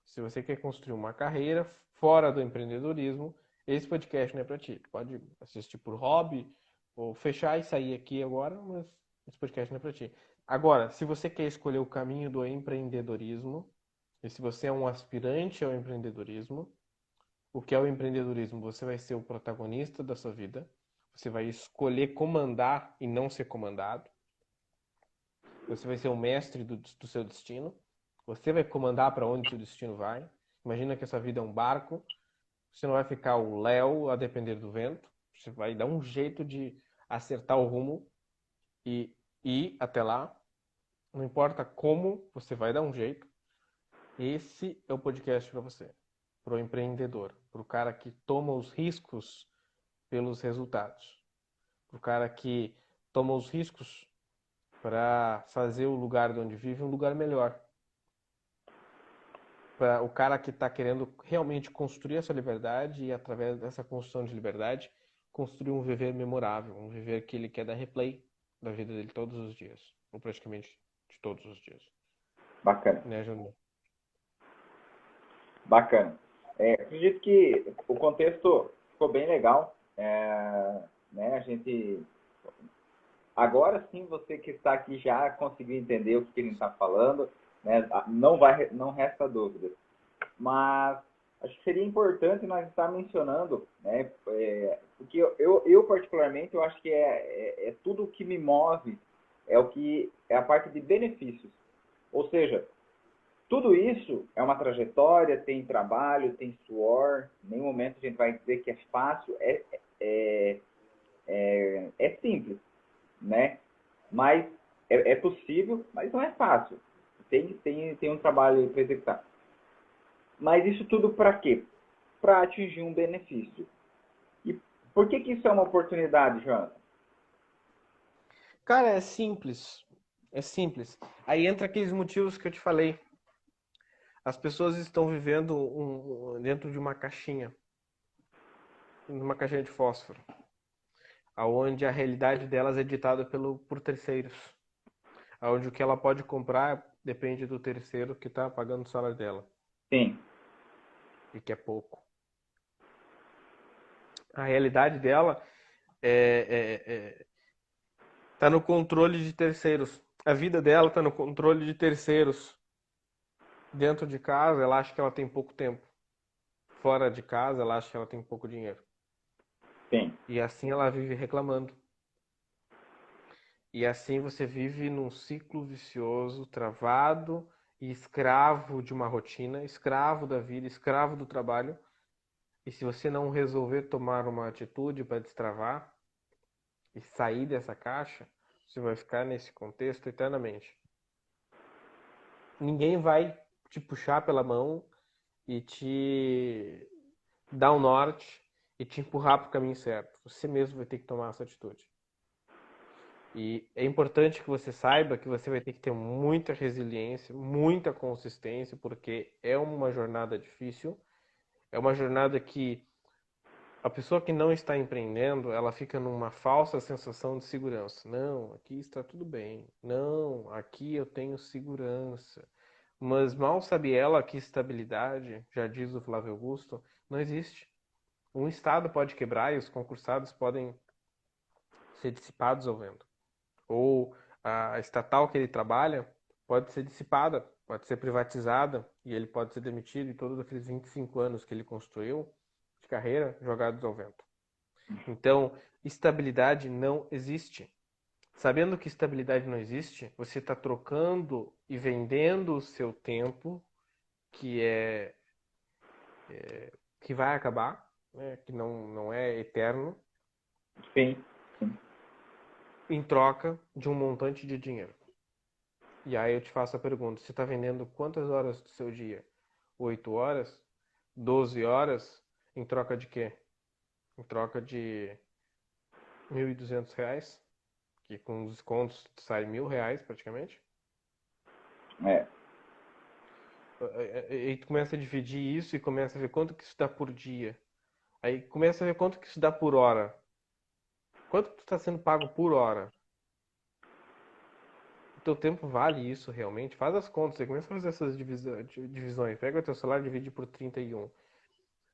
Se você quer construir uma carreira fora do empreendedorismo, esse podcast não é para ti. Pode assistir por hobby ou fechar e sair aqui agora, mas esse podcast não é para ti. Agora, se você quer escolher o caminho do empreendedorismo, e se você é um aspirante ao empreendedorismo, o que é o empreendedorismo? Você vai ser o protagonista da sua vida. Você vai escolher comandar e não ser comandado. Você vai ser o mestre do seu destino. Você vai comandar para onde seu destino vai. Imagina que essa vida é um barco. Você não vai ficar o léu a depender do vento. Você vai dar um jeito de acertar o rumo. E até lá, não importa como, você vai dar um jeito. Esse é o podcast para você, para o empreendedor, para o cara que toma os riscos pelos resultados, para o cara que toma os riscos para fazer o lugar de onde vive um lugar melhor, para o cara que está querendo realmente construir essa liberdade e, através dessa construção de liberdade, construir um viver memorável, um viver que ele quer dar replay da vida dele todos os dias, ou praticamente de todos os dias. Bacana, Né, Júnior? bacana. Acredito que o contexto ficou bem legal. Né, a gente agora sim, você que está aqui já conseguiu entender o que ele está falando, né? Não resta dúvida. Mas acho que seria importante nós estar mencionando, né? Porque eu particularmente eu acho que é tudo o que me move, é a parte de benefícios. Ou seja, tudo isso é uma trajetória, tem trabalho, tem suor. Em nenhum momento a gente vai dizer que é fácil, é simples, né? Mas é possível, mas não é fácil. Tem um trabalho para executar. Mas isso tudo para quê? Para atingir um benefício. E por que isso é uma oportunidade, Joana? Cara, é simples. É simples. Aí entra aqueles motivos que eu te falei. As pessoas estão vivendo dentro de uma caixinha de fósforo, aonde a realidade delas é ditada por terceiros, aonde o que ela pode comprar depende do terceiro que está pagando o salário dela, Sim, e que é pouco. A realidade dela está no controle de terceiros. A vida dela está no controle de terceiros. Dentro de casa, ela acha que ela tem pouco tempo. Fora de casa, ela acha que ela tem pouco dinheiro. sim. E assim ela vive reclamando. E assim você vive num ciclo vicioso, travado e escravo de uma rotina, escravo da vida, escravo do trabalho. E se você não resolver tomar uma atitude para destravar e sair dessa caixa, você vai ficar nesse contexto eternamente. Ninguém vai te puxar pela mão e te dar um norte e te empurrar para o caminho certo. Você mesmo vai ter que tomar essa atitude. E é importante que você saiba que você vai ter que ter muita resiliência, muita consistência, porque é uma jornada difícil, é uma jornada que a pessoa que não está empreendendo, ela fica numa falsa sensação de segurança. Não, aqui está tudo bem. Não, aqui eu tenho segurança. Mas mal sabe ela que estabilidade, já diz o Flávio Augusto, não existe. Um estado pode quebrar e os concursados podem ser dissipados ao vento. Ou a estatal que ele trabalha pode ser dissipada, pode ser privatizada e ele pode ser demitido e todos aqueles 25 anos que ele construiu de carreira jogados ao vento. Então, estabilidade não existe. Sabendo que estabilidade não existe, você está trocando e vendendo o seu tempo, que que vai acabar, né, que não é eterno, Sim, sim. em troca de um montante de dinheiro. E aí eu te faço a pergunta: você está vendendo quantas horas do seu dia? 8 horas? 12 horas? Em troca de quê? Em troca de R$ 1.200, que com os descontos sai R$ 1.000 praticamente. É, E tu começa a dividir isso e começa a ver quanto que isso dá por dia. Aí começa a ver quanto que isso dá por hora. Quanto que tu está sendo pago por hora? O teu tempo vale isso realmente? Faz as contas, você começa a fazer essas divisões. Pega o teu salário e divide por 31.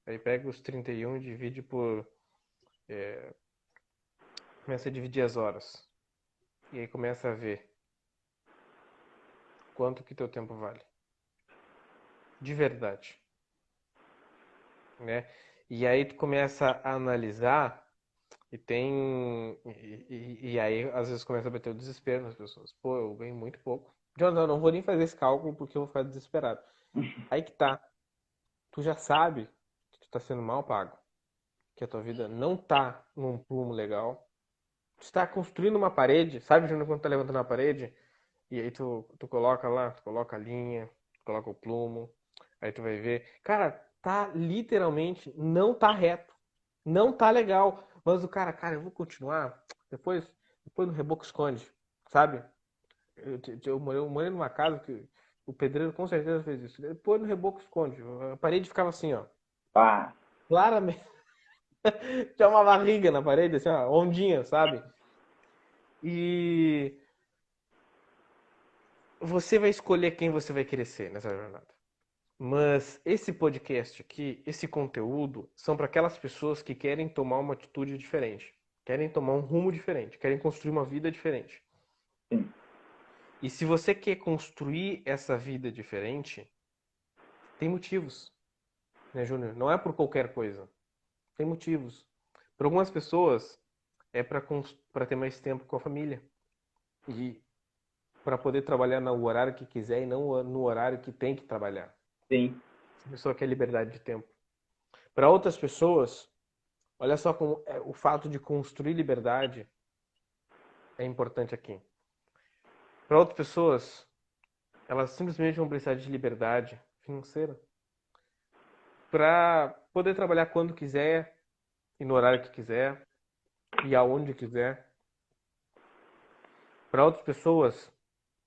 Aí pega os 31 e divide por... Começa a dividir as horas. E aí começa a ver quanto que teu tempo vale. De verdade, né? E aí tu começa a analisar e tem... E aí às vezes começa a bater o desespero nas pessoas. Pô, eu ganho muito pouco. Jonathan, eu não vou nem fazer esse cálculo porque eu vou ficar desesperado. Aí que tá. Tu já sabe que tu tá sendo mal pago. Que a tua vida não tá num plumo legal. está construindo uma parede, sabe, Júnior, quando tá levantando uma parede, e aí tu coloca lá, tu coloca a linha, tu coloca o plumo, aí tu vai ver. Cara, tá literalmente, não tá reto. Não tá legal. Mas o cara, eu vou continuar. Depois no reboco esconde, sabe? Eu morei numa casa que o pedreiro com certeza fez isso. Depois no reboco esconde. A parede ficava assim, ó. Pá, Claramente. Tinha uma barriga na parede, assim, ó, ondinha, sabe? E você vai escolher quem você vai querer ser nessa jornada. Mas esse podcast aqui, esse conteúdo, são para aquelas pessoas que querem tomar uma atitude diferente, querem tomar um rumo diferente, querem construir uma vida diferente. sim, E se você quer construir essa vida diferente, tem motivos, né, Júnior? Não é por qualquer coisa. Tem motivos. Para algumas pessoas, é para ter mais tempo com a família. E para poder trabalhar no horário que quiser e não no horário que tem que trabalhar. sim, A pessoa quer liberdade de tempo. Para outras pessoas, olha só como o fato de construir liberdade é importante aqui. Para outras pessoas, elas simplesmente vão precisar de liberdade financeira para poder trabalhar quando quiser e no horário que quiser e aonde quiser. Para outras pessoas,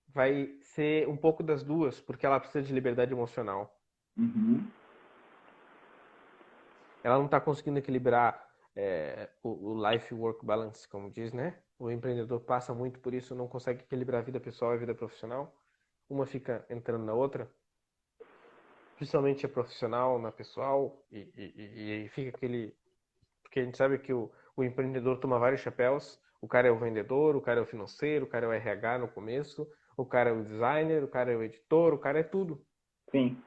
vai ser um pouco das duas, porque ela precisa de liberdade emocional. uhum, Ela não está conseguindo equilibrar o life-work balance, como diz, né? O empreendedor passa muito por isso, não consegue equilibrar a vida pessoal e a vida profissional. Uma fica entrando na outra, principalmente a profissional na pessoal, e fica aquele. Porque a gente sabe que o empreendedor toma vários chapéus. O cara é o vendedor, o cara é o financeiro, o cara é o RH no começo, o cara é o designer, o cara é o editor, o cara é tudo. sim,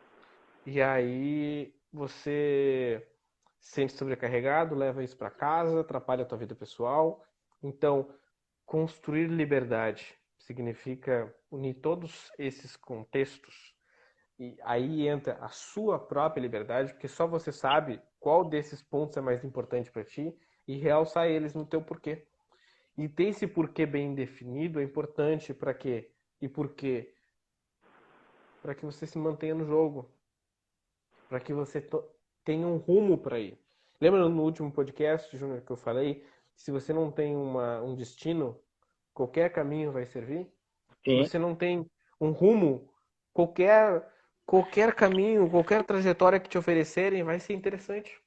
E aí você se sente sobrecarregado, leva isso para casa, atrapalha a tua vida pessoal. Então, construir liberdade significa unir todos esses contextos e aí entra a sua própria liberdade, porque só você sabe qual desses pontos é mais importante para ti e realçar eles no teu porquê. E ter esse porquê bem definido é importante para quê? E por quê? Para que você se mantenha no jogo, para que você tenha um rumo para ir. Lembra no último podcast, Júnior, que eu falei? Se você não tem um destino, qualquer caminho vai servir. Se sim, você não tem um rumo, qualquer caminho, qualquer trajetória que te oferecerem vai ser interessante.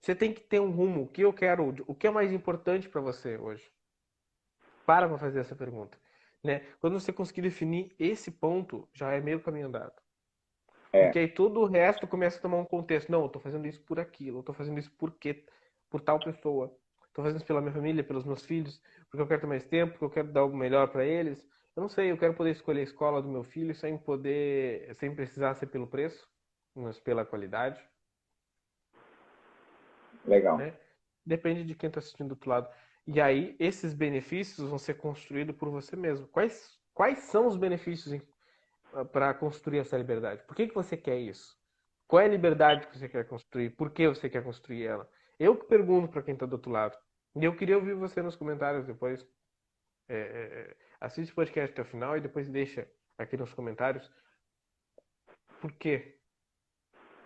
Você tem que ter um rumo. O que eu quero, o que é mais importante para você hoje? Para fazer essa pergunta, né? Quando você conseguir definir esse ponto, já é meio caminho andado. é, Porque aí todo o resto começa a tomar um contexto. Não, eu tô fazendo isso por aquilo, eu tô fazendo isso por tal pessoa. Tô fazendo isso pela minha família, pelos meus filhos, porque eu quero ter mais tempo, porque eu quero dar o melhor para eles. Eu não sei, eu quero poder escolher a escola do meu filho sem precisar ser pelo preço, mas pela qualidade, legal. né? Depende de quem está assistindo do outro lado. E aí, esses benefícios vão ser construídos por você mesmo. Quais são os benefícios para construir essa liberdade? Por que você quer isso? Qual é a liberdade que você quer construir? Por que você quer construir ela? Eu que pergunto para quem está do outro lado. E eu queria ouvir você nos comentários depois. Assiste o podcast até o final e depois deixa aqui nos comentários por quê?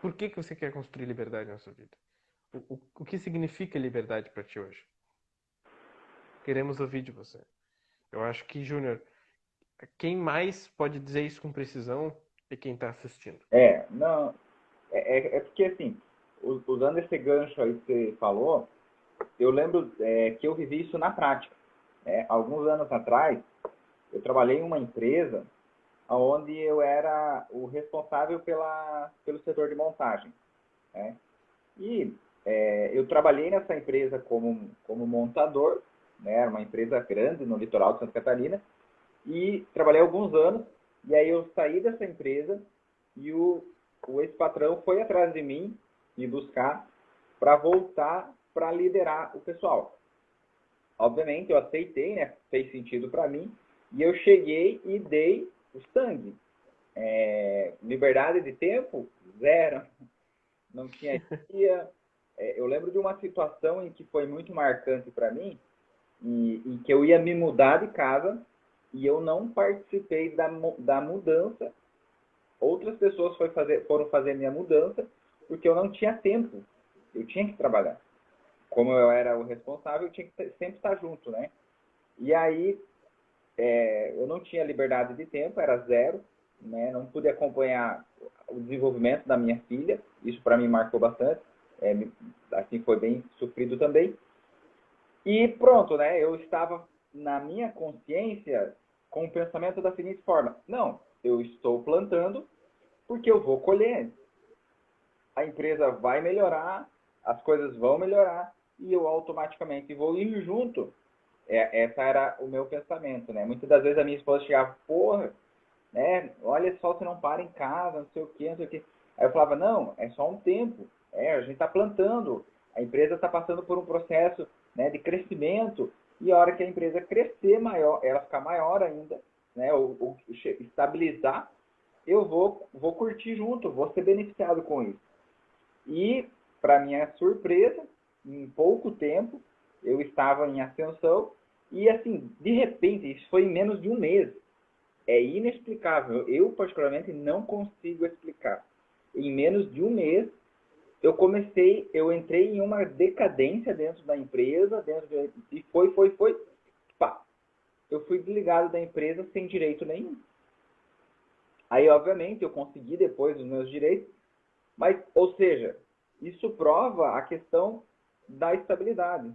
Por que você quer construir liberdade na sua vida? O que significa liberdade para ti hoje? Queremos ouvir de você. Eu acho que, Júnior, quem mais pode dizer isso com precisão é quem está assistindo. Não, é porque assim, usando esse gancho aí que você falou, eu lembro que eu vivi isso na prática. Né? Alguns anos atrás, eu trabalhei em uma empresa onde eu era o responsável pelo setor de montagem. Né? E eu trabalhei nessa empresa como montador, né? Era uma empresa grande no litoral de Santa Catarina, e trabalhei alguns anos, e aí eu saí dessa empresa e o ex-patrão foi atrás de mim, me buscar, para voltar para liderar o pessoal. Obviamente, eu aceitei, né? Fez sentido para mim, e eu cheguei e dei o sangue. Liberdade de tempo? Zero. Não tinha dia, Eu lembro de uma situação em que foi muito marcante para mim, em que eu ia me mudar de casa e eu não participei da mudança. Outras pessoas foram fazer minha mudança porque eu não tinha tempo. Eu tinha que trabalhar. Como eu era o responsável, eu tinha que sempre estar junto, né? E aí, eu não tinha liberdade de tempo, era zero, né? Não pude acompanhar o desenvolvimento da minha filha. Isso para mim marcou bastante. Assim, foi bem sofrido também. E pronto, né? Eu estava na minha consciência com o pensamento da seguinte forma: não, eu estou plantando porque eu vou colher. A empresa vai melhorar, as coisas vão melhorar e eu automaticamente vou ir junto. Essa era o meu pensamento, né? Muitas das vezes a minha esposa chegava, porra, né? Olha só, você não para em casa, não sei o quê, não sei o quê. Aí eu falava, não, é só um tempo. A gente está plantando. A empresa está passando por um processo, né, de crescimento. E a hora que a empresa crescer maior, ela ficar maior ainda, né, ou estabilizar, eu vou curtir junto, vou ser beneficiado com isso. E, para minha surpresa, em pouco tempo, eu estava em ascensão e, assim, de repente, isso foi em menos de um mês. É inexplicável. Eu, particularmente, não consigo explicar. Em menos de um mês, eu entrei em uma decadência dentro da empresa, e foi, pá, eu fui desligado da empresa sem direito nenhum. Aí, obviamente, eu consegui depois os meus direitos, mas, ou seja, isso prova a questão da estabilidade.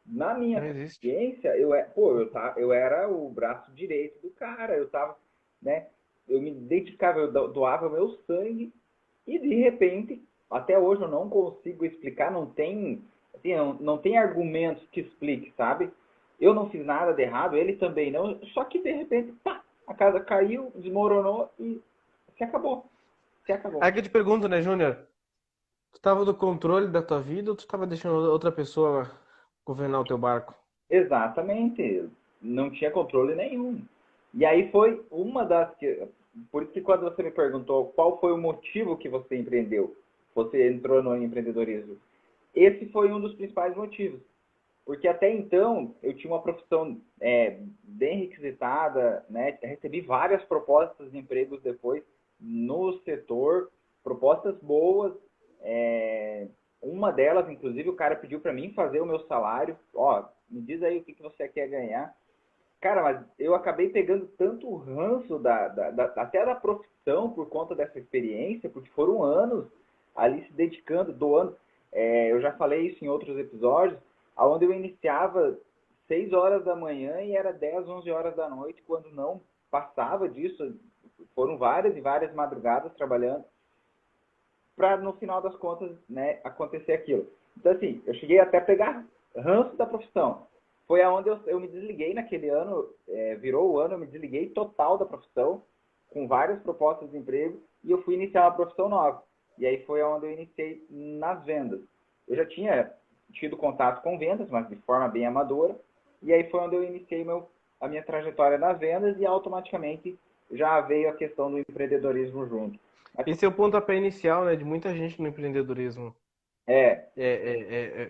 Na minha Não existe. consciência, eu era o braço direito do cara, eu tava, né? Eu me dedicava, eu doava o meu sangue e de repente, até hoje eu não consigo explicar, não tem, assim, não tem argumentos que explique, sabe? Eu não fiz nada de errado, ele também não, só que de repente, pá, a casa caiu, desmoronou e se acabou. Se acabou. Aí que eu te pergunto, né, Júnior? Tu tava no controle da tua vida ou tu tava deixando outra pessoa governar o teu barco? Exatamente. Não tinha controle nenhum. E aí foi uma das que. Por isso que quando você me perguntou qual foi o motivo que você empreendeu, você entrou no empreendedorismo, esse foi um dos principais motivos. Porque até então eu tinha uma profissão bem requisitada, né? Recebi várias propostas de empregos depois no setor, propostas boas. é, uma delas, inclusive, o cara pediu para mim fazer o meu salário. Ó, me diz aí o que você quer ganhar. Cara, mas eu acabei pegando tanto ranço até da profissão por conta dessa experiência, porque foram anos ali se dedicando, doando. Eu já falei isso em outros episódios, onde eu iniciava 6 horas da manhã e era 10, 11 horas da noite, quando não passava disso. Foram várias e várias madrugadas trabalhando para, no final das contas, né, acontecer aquilo. Então, assim, eu cheguei até a pegar ranço da profissão. Foi aonde eu me desliguei naquele ano, virou o ano, eu me desliguei total da profissão, com várias propostas de emprego, e eu fui iniciar uma profissão nova. E aí foi aonde eu iniciei nas vendas. Eu já tinha tido contato com vendas, mas de forma bem amadora, e aí foi onde eu iniciei a minha trajetória nas vendas e automaticamente já veio a questão do empreendedorismo junto. Esse é o pontapé inicial, né, de muita gente no empreendedorismo. É,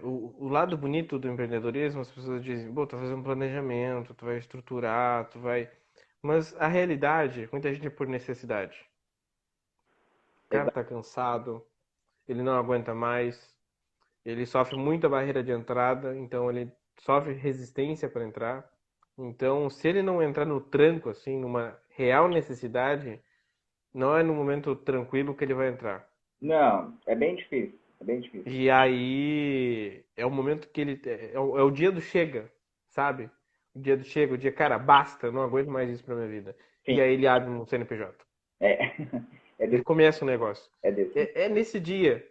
O lado bonito do empreendedorismo, as pessoas dizem, pô, tu vai fazer um planejamento, tu vai estruturar, tu vai... Mas a realidade, muita gente é por necessidade. O cara tá cansado, ele não aguenta mais, ele sofre muita barreira de entrada, então ele sofre resistência para entrar. Então, se ele não entrar no tranco, assim, numa real necessidade, não é no momento tranquilo que ele vai entrar. não, é bem difícil. É bem difícil. E aí é o momento que ele. É o dia do chega, sabe? O dia do chega, o dia, cara, basta, eu não aguento mais isso pra minha vida. Sim, E aí ele abre um CNPJ. é, é Ele desse, começa o negócio. é desse. É nesse dia.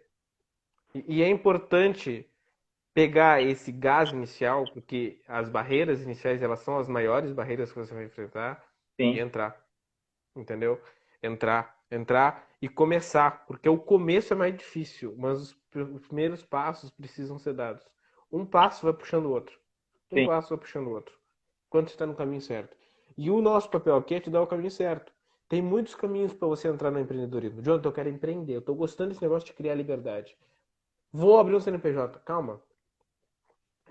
E é importante pegar esse gás inicial, porque as barreiras iniciais, elas são as maiores barreiras que você vai enfrentar, e Sim, entrar. Entendeu? Entrar e começar, porque o começo é mais difícil, mas os primeiros passos precisam ser dados. Um passo vai puxando o outro. Um sim, passo vai puxando o outro. Quando você está no caminho certo. E o nosso papel aqui é te dar o caminho certo. Tem muitos caminhos para você entrar no empreendedorismo. Jonathan, eu quero empreender. Eu estou gostando desse negócio de criar liberdade. Vou abrir um CNPJ. Calma.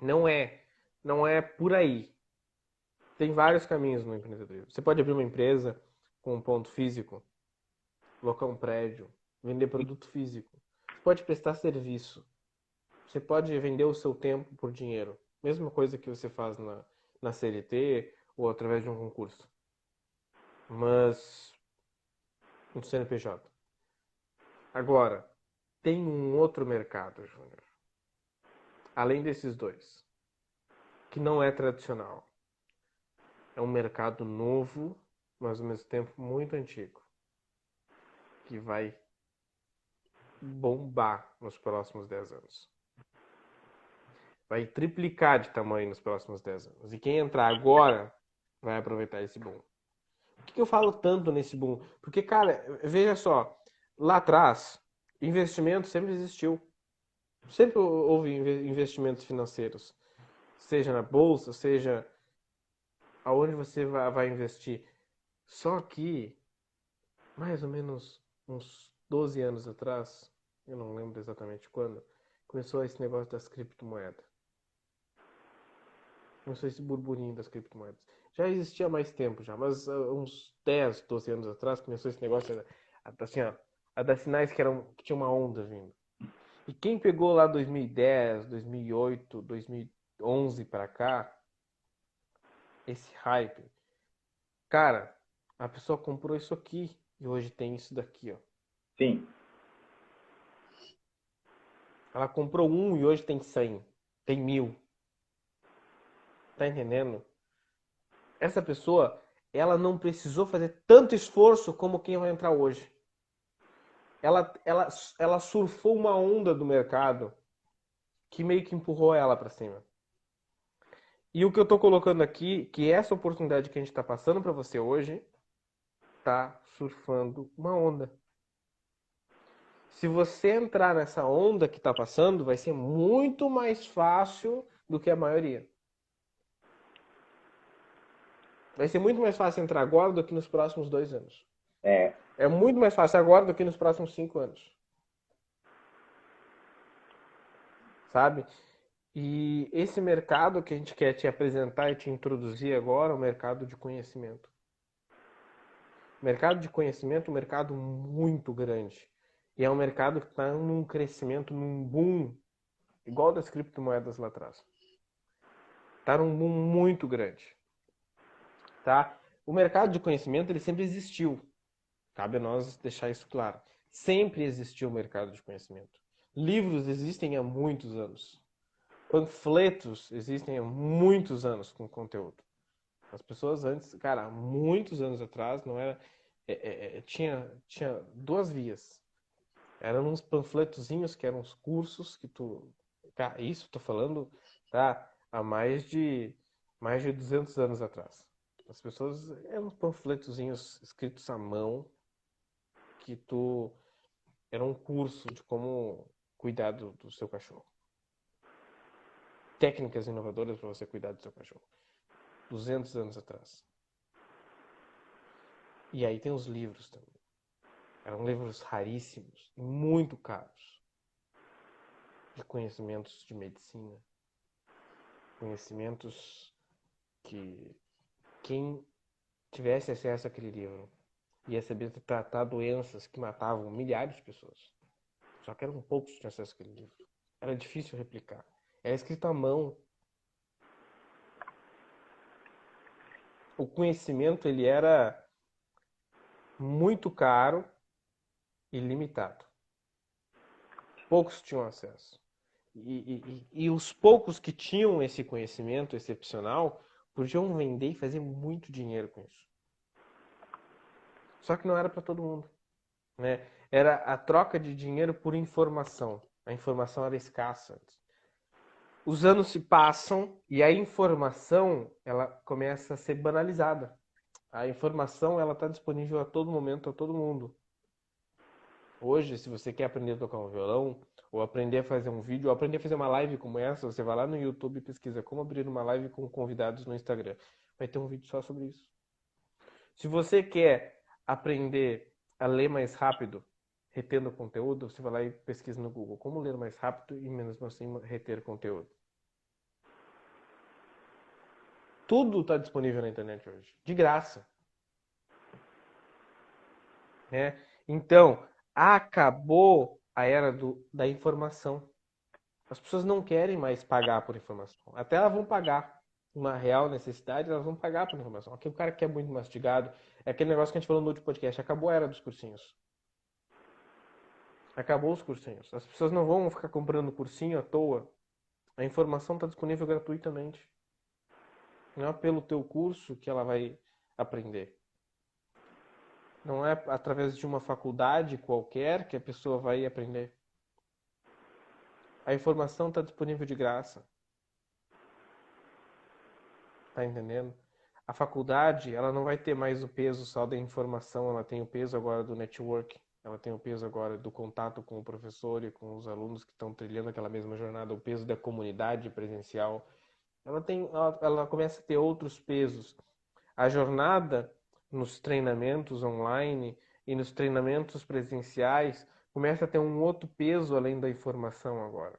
Não é. Não é por aí. Tem vários caminhos no empreendedorismo. Você pode abrir uma empresa com um ponto físico, locar um prédio, vender produto físico. Você pode prestar serviço. Você pode vender o seu tempo por dinheiro. Mesma coisa que você faz na CLT ou através de um concurso. Mas no CNPJ. Agora, tem um outro mercado, Júnior. Além desses dois, que não é tradicional. É um mercado novo, mas ao mesmo tempo muito antigo. Que vai bombar nos próximos 10 anos. Vai triplicar de tamanho nos próximos 10 anos. E quem entrar agora vai aproveitar esse boom. Por que eu falo tanto nesse boom? Porque, cara, veja só, lá atrás, investimento sempre existiu. Sempre houve investimentos financeiros. Seja na bolsa, seja aonde você vai investir. Só que, mais ou menos uns 12 anos atrás, eu não lembro exatamente quando, começou esse negócio das criptomoedas. Começou esse burburinho das criptomoedas. Já existia há mais tempo já, mas uns 10, 12 anos atrás começou esse negócio assim, ó, a dar sinais que tinha uma onda vindo. E quem pegou lá 2010, 2008, 2011 para cá, esse hype, cara, a pessoa comprou isso aqui e hoje tem isso daqui, ó. Sim. Ela comprou um e hoje tem 100, tem 1000. Tá entendendo? Essa pessoa, ela não precisou fazer tanto esforço como quem vai entrar hoje. Ela surfou uma onda do mercado que meio que empurrou ela para cima. E o que eu tô colocando aqui, que essa oportunidade que a gente tá passando para você hoje, tá surfando uma onda. Se você entrar nessa onda que tá passando, vai ser muito mais fácil do que a maioria. Vai ser muito mais fácil entrar agora do que nos próximos 2 anos. É, É muito mais fácil agora do que nos próximos 5 anos. Sabe? E esse mercado que a gente quer te apresentar e te introduzir agora é o mercado de conhecimento. O mercado de conhecimento é um mercado muito grande. E é um mercado que está num crescimento, num boom, igual das criptomoedas lá atrás. Está num boom muito grande. Tá? O mercado de conhecimento ele sempre existiu. Cabe a nós deixar isso claro. Sempre existiu o mercado de conhecimento. Livros existem há muitos anos. Panfletos existem há muitos anos com conteúdo. As pessoas antes, cara, há muitos anos atrás, não era. Tinha duas vias. Eram uns panfletozinhos que eram os cursos que tu. Cara, isso tô falando, tá? Há mais de 200 anos atrás. As pessoas eram uns panfletozinhos escritos à mão que tu. Era um curso de como cuidar do seu cachorro. Técnicas inovadoras para você cuidar do seu cachorro. 200 anos atrás. E aí tem os livros também. Eram livros raríssimos, muito caros. De conhecimentos de medicina. Conhecimentos que quem tivesse acesso àquele livro ia saber tratar doenças que matavam milhares de pessoas. Só que eram poucos que tinham acesso àquele livro. Era difícil replicar. Era escrito à mão. O conhecimento ele era muito caro e limitado. Poucos tinham acesso. E os poucos que tinham esse conhecimento excepcional podiam vender e fazer muito dinheiro com isso. Só que não era para todo mundo, né? Era a troca de dinheiro por informação. A informação era escassa. Os anos se passam e a informação ela começa a ser banalizada. A informação ela está disponível a todo momento, a todo mundo. Hoje, se você quer aprender a tocar um violão, ou aprender a fazer um vídeo, ou aprender a fazer uma live como essa, você vai lá no YouTube e pesquisa como abrir uma live com convidados no Instagram. Vai ter um vídeo só sobre isso. Se você quer aprender a ler mais rápido, retendo conteúdo, você vai lá e pesquisa no Google como ler mais rápido e mesmo assim reter conteúdo. Tudo está disponível na internet hoje, de graça. Né? Então, acabou a era da informação. As pessoas não querem mais pagar por informação. Até elas vão pagar uma real necessidade, elas vão pagar por informação. Aqui o cara que é muito mastigado, é aquele negócio que a gente falou no último podcast, acabou a era dos cursinhos. Acabou os cursinhos. As pessoas não vão ficar comprando cursinho à toa. A informação está disponível gratuitamente. Não é pelo teu curso que ela vai aprender. Não é através de uma faculdade qualquer que a pessoa vai aprender. A informação está disponível de graça. Tá entendendo? A faculdade, ela não vai ter mais o peso só da informação, ela tem o peso agora do network, ela tem o peso agora do contato com o professor e com os alunos que estão trilhando aquela mesma jornada, o peso da comunidade presencial. Ela começa a ter outros pesos. A jornada nos treinamentos online e nos treinamentos presenciais começa a ter um outro peso além da informação agora.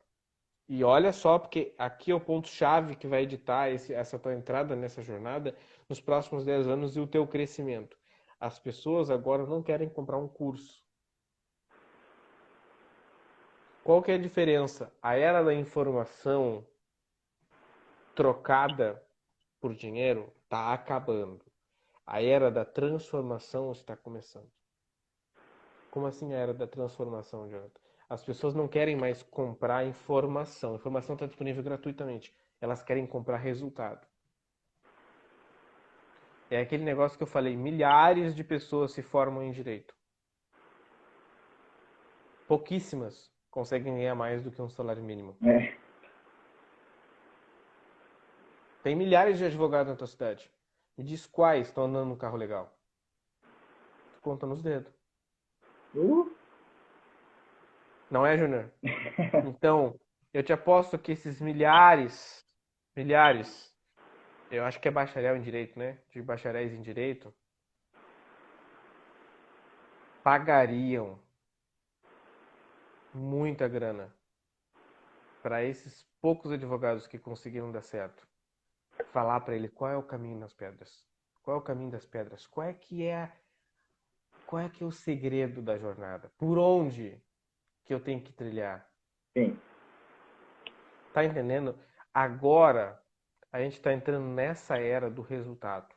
E olha só, porque aqui é o ponto-chave que vai editar essa tua entrada nessa jornada nos próximos 10 anos e o teu crescimento. As pessoas agora não querem comprar um curso. Qual que é a diferença? A era da informação trocada por dinheiro está acabando. A era da transformação está começando. Como assim a era da transformação, Jonathan? As pessoas não querem mais comprar informação. A informação está disponível gratuitamente. Elas querem comprar resultado. É aquele negócio que eu falei, milhares de pessoas se formam em direito. Pouquíssimas conseguem ganhar mais do que um salário mínimo. Tem milhares de advogados na tua cidade. Me diz quais estão andando num carro legal. Conta nos dedos. Não é, Júnior? Então, eu te aposto que esses milhares, eu acho que é bacharel em direito, né? De bacharéis em direito, pagariam muita grana para esses poucos advogados que conseguiram dar certo. Falar para ele qual é o caminho das pedras. Qual é o caminho das pedras? Qual é que é o segredo da jornada? Por onde que eu tenho que trilhar? Sim. Tá entendendo? Agora a gente está entrando nessa era do resultado,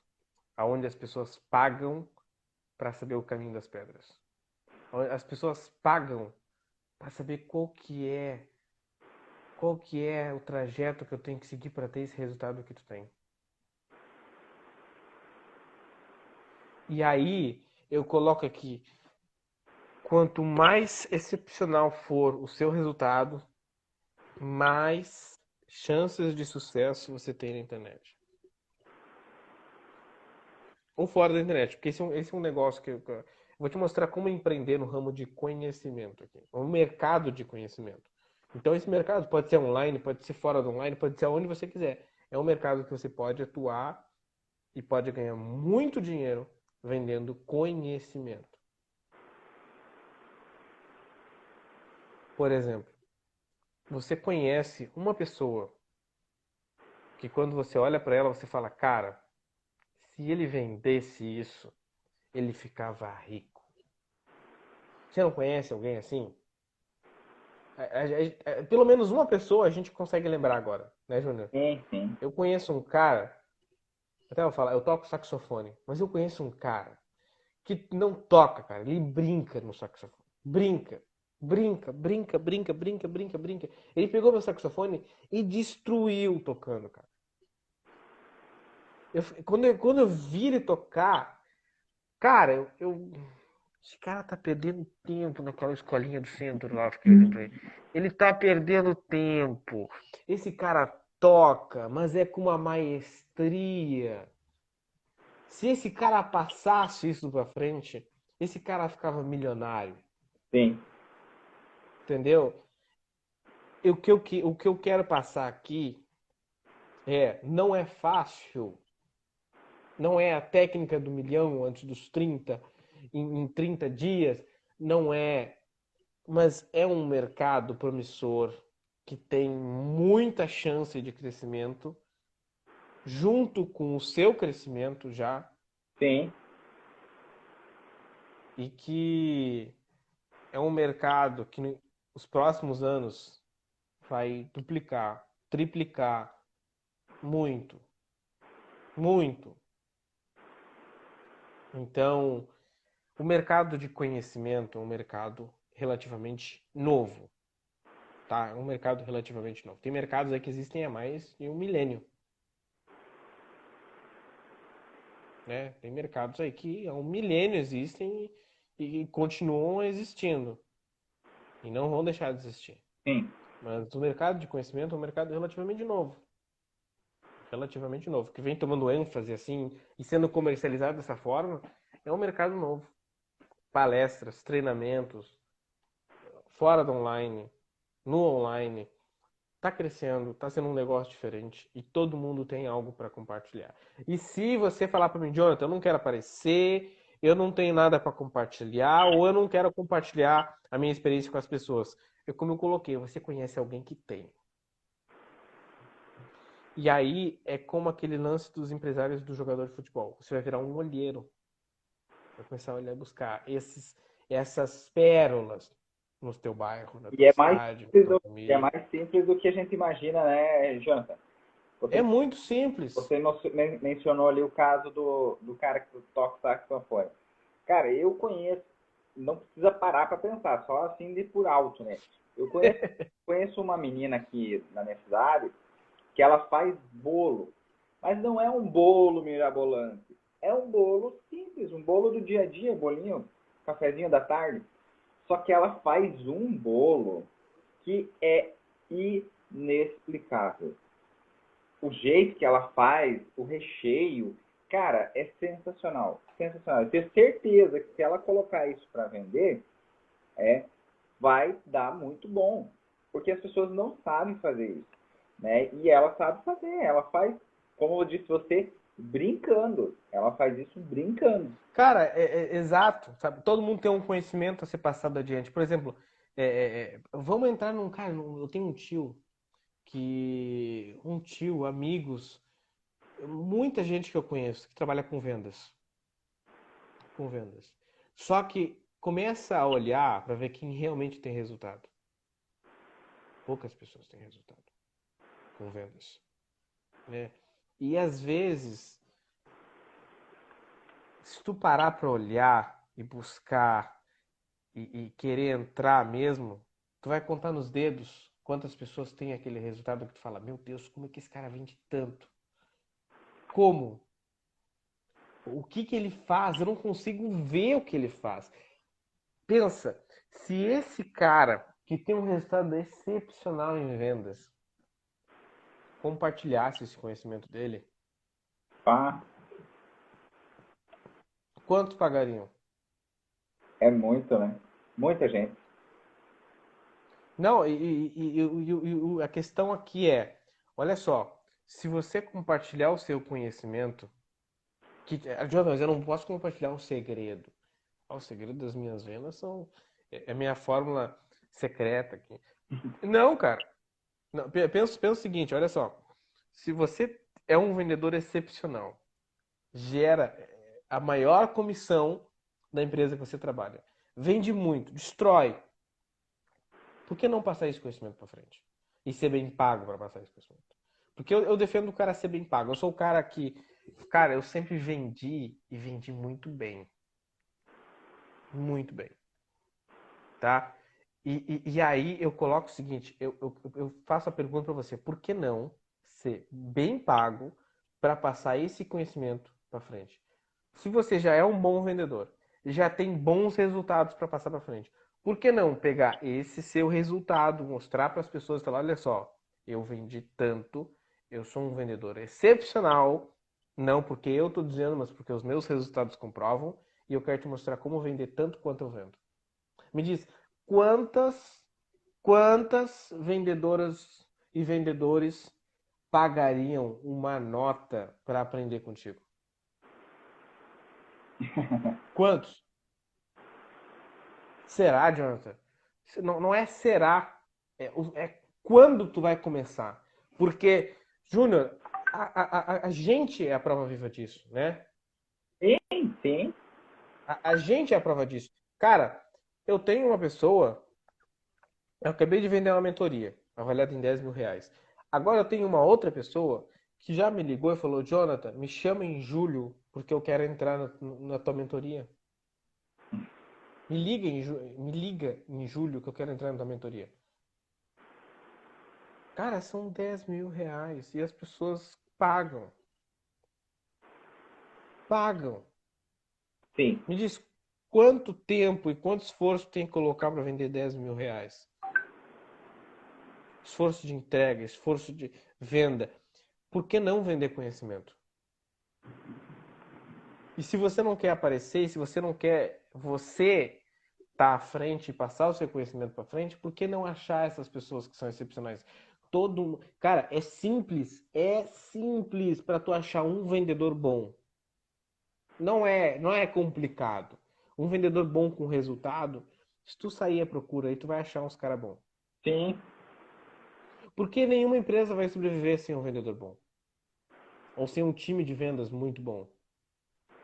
aonde as pessoas pagam para saber o caminho das pedras. As pessoas pagam para saber qual que é o trajeto que eu tenho que seguir para ter esse resultado que tu tem. E aí eu coloco aqui, quanto mais excepcional for o seu resultado, mais chances de sucesso você tem na internet. Ou fora da internet, porque esse é um negócio que eu vou te mostrar como empreender no ramo de conhecimento aqui, um mercado de conhecimento. Então esse mercado pode ser online, pode ser fora do online, pode ser onde você quiser. É um mercado que você pode atuar e pode ganhar muito dinheiro vendendo conhecimento. Por exemplo, você conhece uma pessoa que quando você olha para ela, você fala, cara, se ele vendesse isso, ele ficava rico. Você não conhece alguém assim? Pelo menos uma pessoa a gente consegue lembrar agora, né, Júnior? Sim. Eu conheço um cara, até eu falar, eu toco saxofone, mas eu conheço um cara que não toca, cara, ele brinca no saxofone. Brinca. Ele pegou meu saxofone e destruiu tocando, cara. Quando eu vi ele tocar, cara, esse cara tá perdendo tempo naquela escolinha do centro lá que eu lembrei. Ele tá perdendo tempo. Esse cara toca, mas é com uma maestria. Se esse cara passasse isso pra frente, esse cara ficava milionário. Sim. Entendeu? O que eu quero passar aqui não é fácil. Não é a técnica do milhão antes dos 30, em 30 dias. Não é mas é um mercado promissor que tem muita chance de crescimento, junto com o seu crescimento já, Sim, e que é um mercado que nos próximos anos vai duplicar, triplicar muito, muito. Então, o mercado de conhecimento é um mercado relativamente novo, tá? É um mercado relativamente novo. Tem mercados aí que existem há mais de um milênio, né? Tem mercados aí que há um milênio existem e continuam existindo e não vão deixar de existir. sim. Mas o mercado de conhecimento é um mercado relativamente novo, que vem tomando ênfase assim e sendo comercializado dessa forma, é um mercado novo. Palestras, treinamentos, fora do online, no online, tá crescendo, tá sendo um negócio diferente e todo mundo tem algo para compartilhar. E se você falar para mim, Jonathan, eu não quero aparecer, eu não tenho nada para compartilhar ou eu não quero compartilhar a minha experiência com as pessoas, como eu coloquei, você conhece alguém que tem. E aí é como aquele lance dos empresários do jogador de futebol. Você vai virar um olheiro. Vai começar a olhar buscar essas pérolas no teu bairro, na E tua cidade, na tua é família. mais simples do que a gente imagina, né, Jonathan? É Você, muito simples. você mencionou ali o caso do cara que toca saxofone. Cara, eu conheço, não precisa parar para pensar, só assim de por alto, né? Eu conheço uma menina aqui na minha cidade que ela faz bolo, mas não é um bolo mirabolante, é um bolo simples, um bolo do dia a dia, bolinho, cafezinho da tarde. Só que ela faz um bolo que é inexplicável. O jeito que ela faz, o recheio, cara, é sensacional. Sensacional. Eu tenho certeza que se ela colocar isso para vender, é, vai dar muito bom. Porque as pessoas não sabem fazer isso. Né? E ela sabe fazer. Ela faz, como eu disse você, brincando. Ela faz isso brincando. Cara, é exato, sabe? Todo mundo tem um conhecimento a ser passado adiante. Por exemplo, vamos entrar num cara, eu tenho um tio, amigos, muita gente que eu conheço que trabalha com vendas. Só que começa a olhar para ver quem realmente tem resultado. Poucas pessoas têm resultado com vendas, né? E às vezes, se tu parar para olhar e buscar e querer entrar mesmo, tu vai contar nos dedos quantas pessoas têm aquele resultado que tu fala, meu Deus, como é que esse cara vende tanto? Como? O que que ele faz? Eu não consigo ver o que ele faz. Pensa, se esse cara que tem um resultado excepcional em vendas compartilhasse esse conhecimento dele, Pá, quantos pagariam? é muito, né? Muita gente. Não, a questão aqui é, olha só, se você compartilhar o seu conhecimento, Jonathan, mas eu não posso compartilhar um segredo. O segredo das minhas vendas é a minha fórmula secreta aqui. Não, cara. Não, pensa o seguinte, olha só. Se você é um vendedor excepcional, gera a maior comissão da empresa que você trabalha, vende muito, destrói. Por que não passar esse conhecimento para frente? E ser bem pago para passar esse conhecimento? Porque eu defendo o cara ser bem pago. Eu sou o cara que, cara, eu sempre vendi e vendi muito bem. Muito bem, tá? E aí eu coloco o seguinte, eu faço a pergunta para você, por que não ser bem pago para passar esse conhecimento para frente? Se você já é um bom vendedor, já tem bons resultados para passar para frente, por que não pegar esse seu resultado, mostrar para as pessoas, falar, olha só, eu vendi tanto, eu sou um vendedor excepcional, não porque eu estou dizendo, mas porque os meus resultados comprovam, e eu quero te mostrar como vender tanto quanto eu vendo. Me diz, quantas, quantas vendedoras e vendedores pagariam uma nota para aprender contigo? Quantos? Será, Jonathan? Não é será, é quando tu vai começar. Porque, Júnior, a gente é a prova viva disso, né? Sim, sim. A gente é a prova disso. Cara, eu tenho uma pessoa, eu acabei de vender uma mentoria, avaliada em R$ 10.000. Agora eu tenho uma outra pessoa que já me ligou e falou, Jonathan, me chama em julho, porque eu quero entrar na tua mentoria. Me liga em julho que eu quero entrar na tua mentoria. Cara, são R$ 10.000 e as pessoas pagam. Pagam. Sim. Me diz quanto tempo e quanto esforço tem que colocar para vender R$ 10.000? Esforço de entrega, esforço de venda. Por que não vender conhecimento? E se você não quer aparecer, se você não quer você estar à frente e passar o seu conhecimento para frente, por que não achar essas pessoas que são excepcionais? Cara, é simples para tu achar um vendedor bom. Não é complicado. Um vendedor bom com resultado, se tu sair à procura aí, tu vai achar uns cara bom. Sim. Porque nenhuma empresa vai sobreviver sem um vendedor bom. Ou sem um time de vendas muito bom.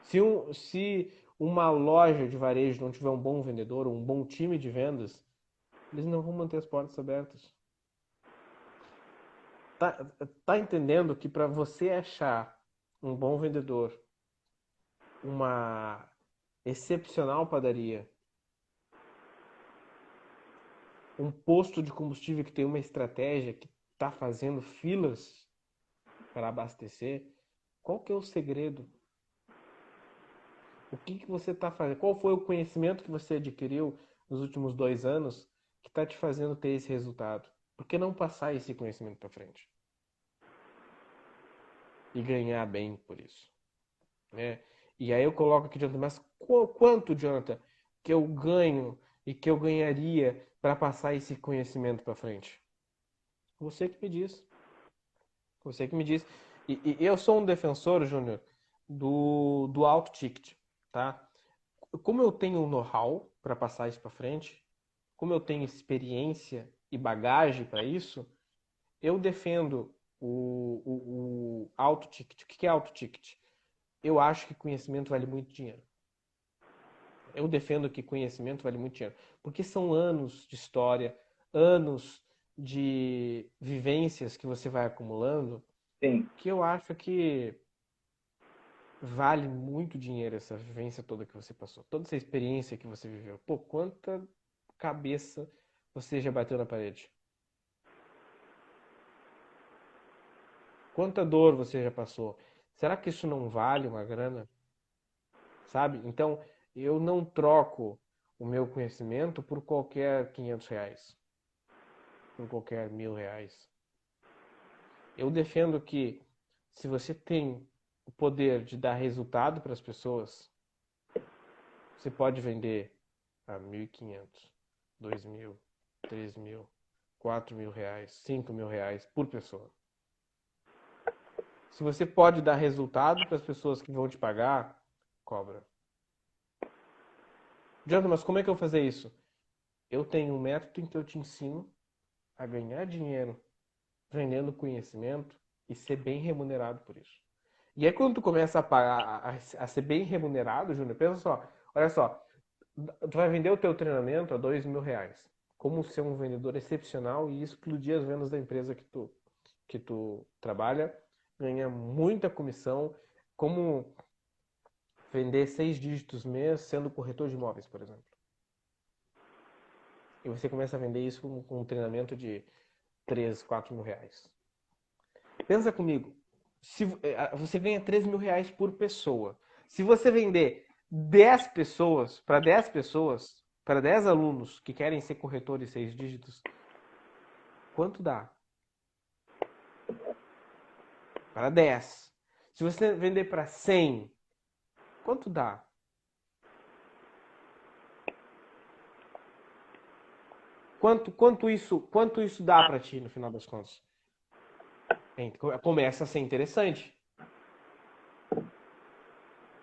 Se uma loja de varejo não tiver um bom vendedor, um bom time de vendas, eles não vão manter as portas abertas. Tá, tá entendendo que para você achar um bom vendedor, uma excepcional padaria, um posto de combustível que tem uma estratégia que está fazendo filas para abastecer, qual que é o segredo? O que que você está fazendo? Qual foi o conhecimento que você adquiriu nos últimos 2 anos que está te fazendo ter esse resultado? Por que não passar esse conhecimento para frente? E ganhar bem por isso, né? E aí eu coloco aqui, Jonathan, mas quanto, Jonathan, que eu ganho e que eu ganharia para passar esse conhecimento para frente? Você que me diz. Você que me diz. E eu sou um defensor, Júnior, do alto ticket, tá? Como eu tenho know-how para passar isso para frente, como eu tenho experiência e bagagem para isso, eu defendo o alto ticket. O que é alto ticket? Eu acho que conhecimento vale muito dinheiro. Eu defendo que conhecimento vale muito dinheiro. Porque são anos de história, anos de vivências que você vai acumulando, Sim. que eu acho que vale muito dinheiro essa vivência toda que você passou, toda essa experiência que você viveu. Pô, quanta cabeça você já bateu na parede? Quanta dor você já passou? Será que isso não vale uma grana? Sabe? Então, eu não troco o meu conhecimento por qualquer R$ 500, por qualquer R$ 1.000. Eu defendo que se você tem o poder de dar resultado para as pessoas, você pode vender a 1.500, 2.000, 3.000, R$ 4.000, R$ 5.000 por pessoa. Se você pode dar resultado para as pessoas que vão te pagar, cobra. Jonathan, mas como é que eu vou fazer isso? Eu tenho um método em que eu te ensino a ganhar dinheiro vendendo conhecimento e ser bem remunerado por isso. E aí quando tu começa a pagar, a ser bem remunerado, Júnior, pensa só, olha só, tu vai vender o teu treinamento a R$ 2.000. Como ser um vendedor excepcional e explodir as vendas da empresa que tu trabalha, ganha muita comissão, como vender 6 dígitos mês sendo corretor de imóveis, por exemplo. E você começa a vender isso com um treinamento de R$ 3.000, R$ 4.000. Pensa comigo, se você ganha R$ 3.000 por pessoa. Se você vender 10 pessoas, para 10 alunos que querem ser corretores 6 dígitos, quanto dá? Para 10. Se você vender para 100, quanto dá? Quanto isso dá para ti no final das contas? Começa a ser interessante,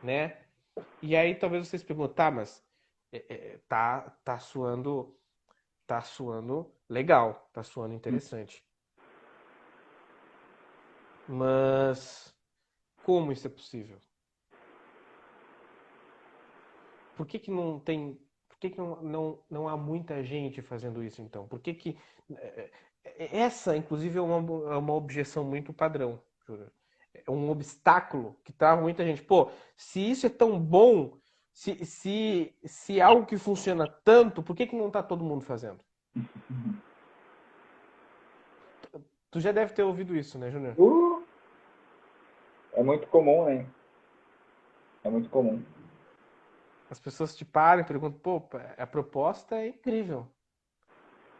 né? E aí talvez vocês perguntem, tá, mas tá soando tá soando legal, tá soando interessante. Mas como isso é possível? Por que que não tem, por que que não há muita gente fazendo isso então? Por que que eh, essa, inclusive, é uma objeção muito padrão, Júlio. É um obstáculo que trava muita gente. Pô, se isso é tão bom, se é algo que funciona tanto, por que que não está todo mundo fazendo? Tu já deve ter ouvido isso, né, Júnior? Uh, é muito comum, né? É muito comum. As pessoas te param e perguntam, pô, a proposta é incrível,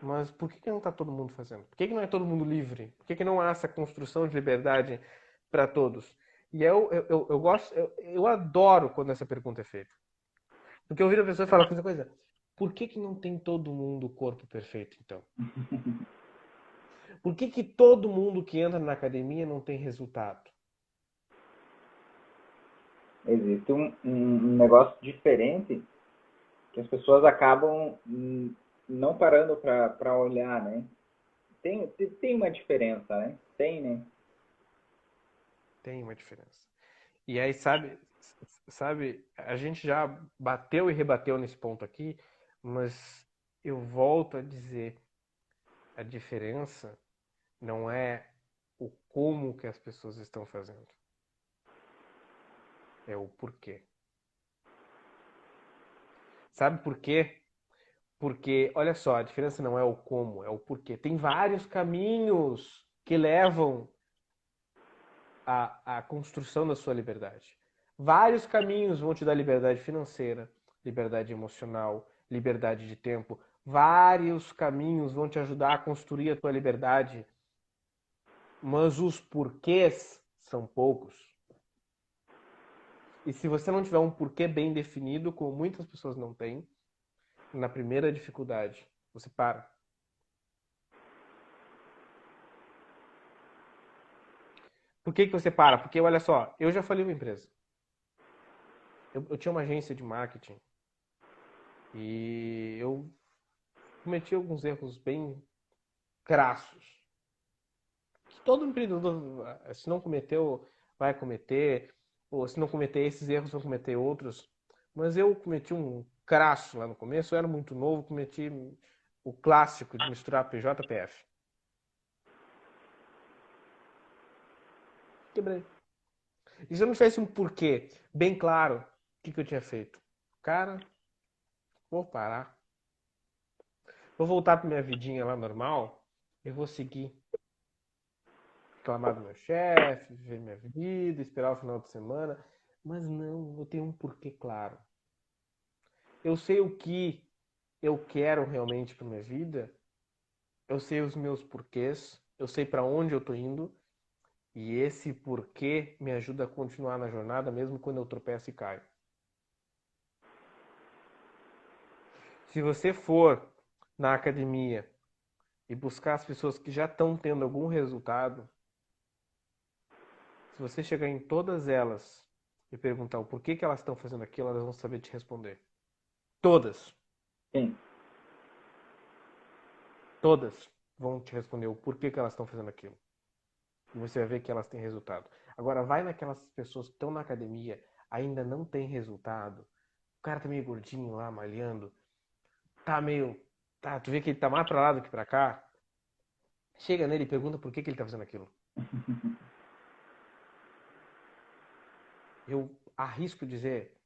mas por que que não está todo mundo fazendo? Por que que não é todo mundo livre? Por que que não há essa construção de liberdade para todos? E eu gosto, eu adoro quando essa pergunta é feita. Porque eu ouvi a pessoa falar essa coisa, por que que não tem todo mundo o corpo perfeito, então? Por que que todo mundo que entra na academia não tem resultado? Existe um negócio diferente que as pessoas acabam não parando para olhar, né? Tem uma diferença, né? Tem, né? Tem uma diferença. E aí, sabe, a gente já bateu e rebateu nesse ponto aqui, mas eu volto a dizer, a diferença não é o como que as pessoas estão fazendo, é o porquê. Sabe por quê? Porque, olha só, a diferença não é o como, é o porquê. Tem vários caminhos que levam à construção da sua liberdade. Vários caminhos vão te dar liberdade financeira, liberdade emocional, liberdade de tempo. Vários caminhos vão te ajudar a construir a tua liberdade, mas os porquês são poucos. E se você não tiver um porquê bem definido, como muitas pessoas não têm, na primeira dificuldade, você para. Por que que você para? Porque, olha só, eu já falei uma empresa. Eu tinha uma agência de marketing e eu cometi alguns erros bem crassos. Que todo empreendedor, se não cometeu, vai cometer. Ou se não cometer esses erros, vai cometer outros. Mas eu cometi um crasso lá no começo, eu era muito novo, cometi o clássico de misturar PJ e PF. Quebrei. E se eu não tivesse um porquê bem claro, o que, que eu tinha feito? Cara, vou parar. Vou voltar para minha vidinha lá normal. Eu vou seguir. Reclamar do meu chefe, viver minha vida, esperar o final de semana. Mas não, eu tenho um porquê claro. Eu sei o que eu quero realmente para minha vida. Eu sei os meus porquês. Eu sei para onde eu estou indo. E esse porquê me ajuda a continuar na jornada, mesmo quando eu tropeço e caio. Se você for na academia e buscar as pessoas que já estão tendo algum resultado, se você chegar em todas elas e perguntar o porquê que elas estão fazendo aquilo, elas vão saber te responder. Todas. Sim. Todas vão te responder o porquê que elas estão fazendo aquilo. E você vai ver que elas têm resultado. Agora, vai naquelas pessoas que estão na academia, ainda não tem resultado. O cara tá meio gordinho lá, malhando. Tá meio. Tá, tu vê que ele tá mais pra lá do que pra cá. Chega nele e pergunta por que que ele tá fazendo aquilo. Eu arrisco dizer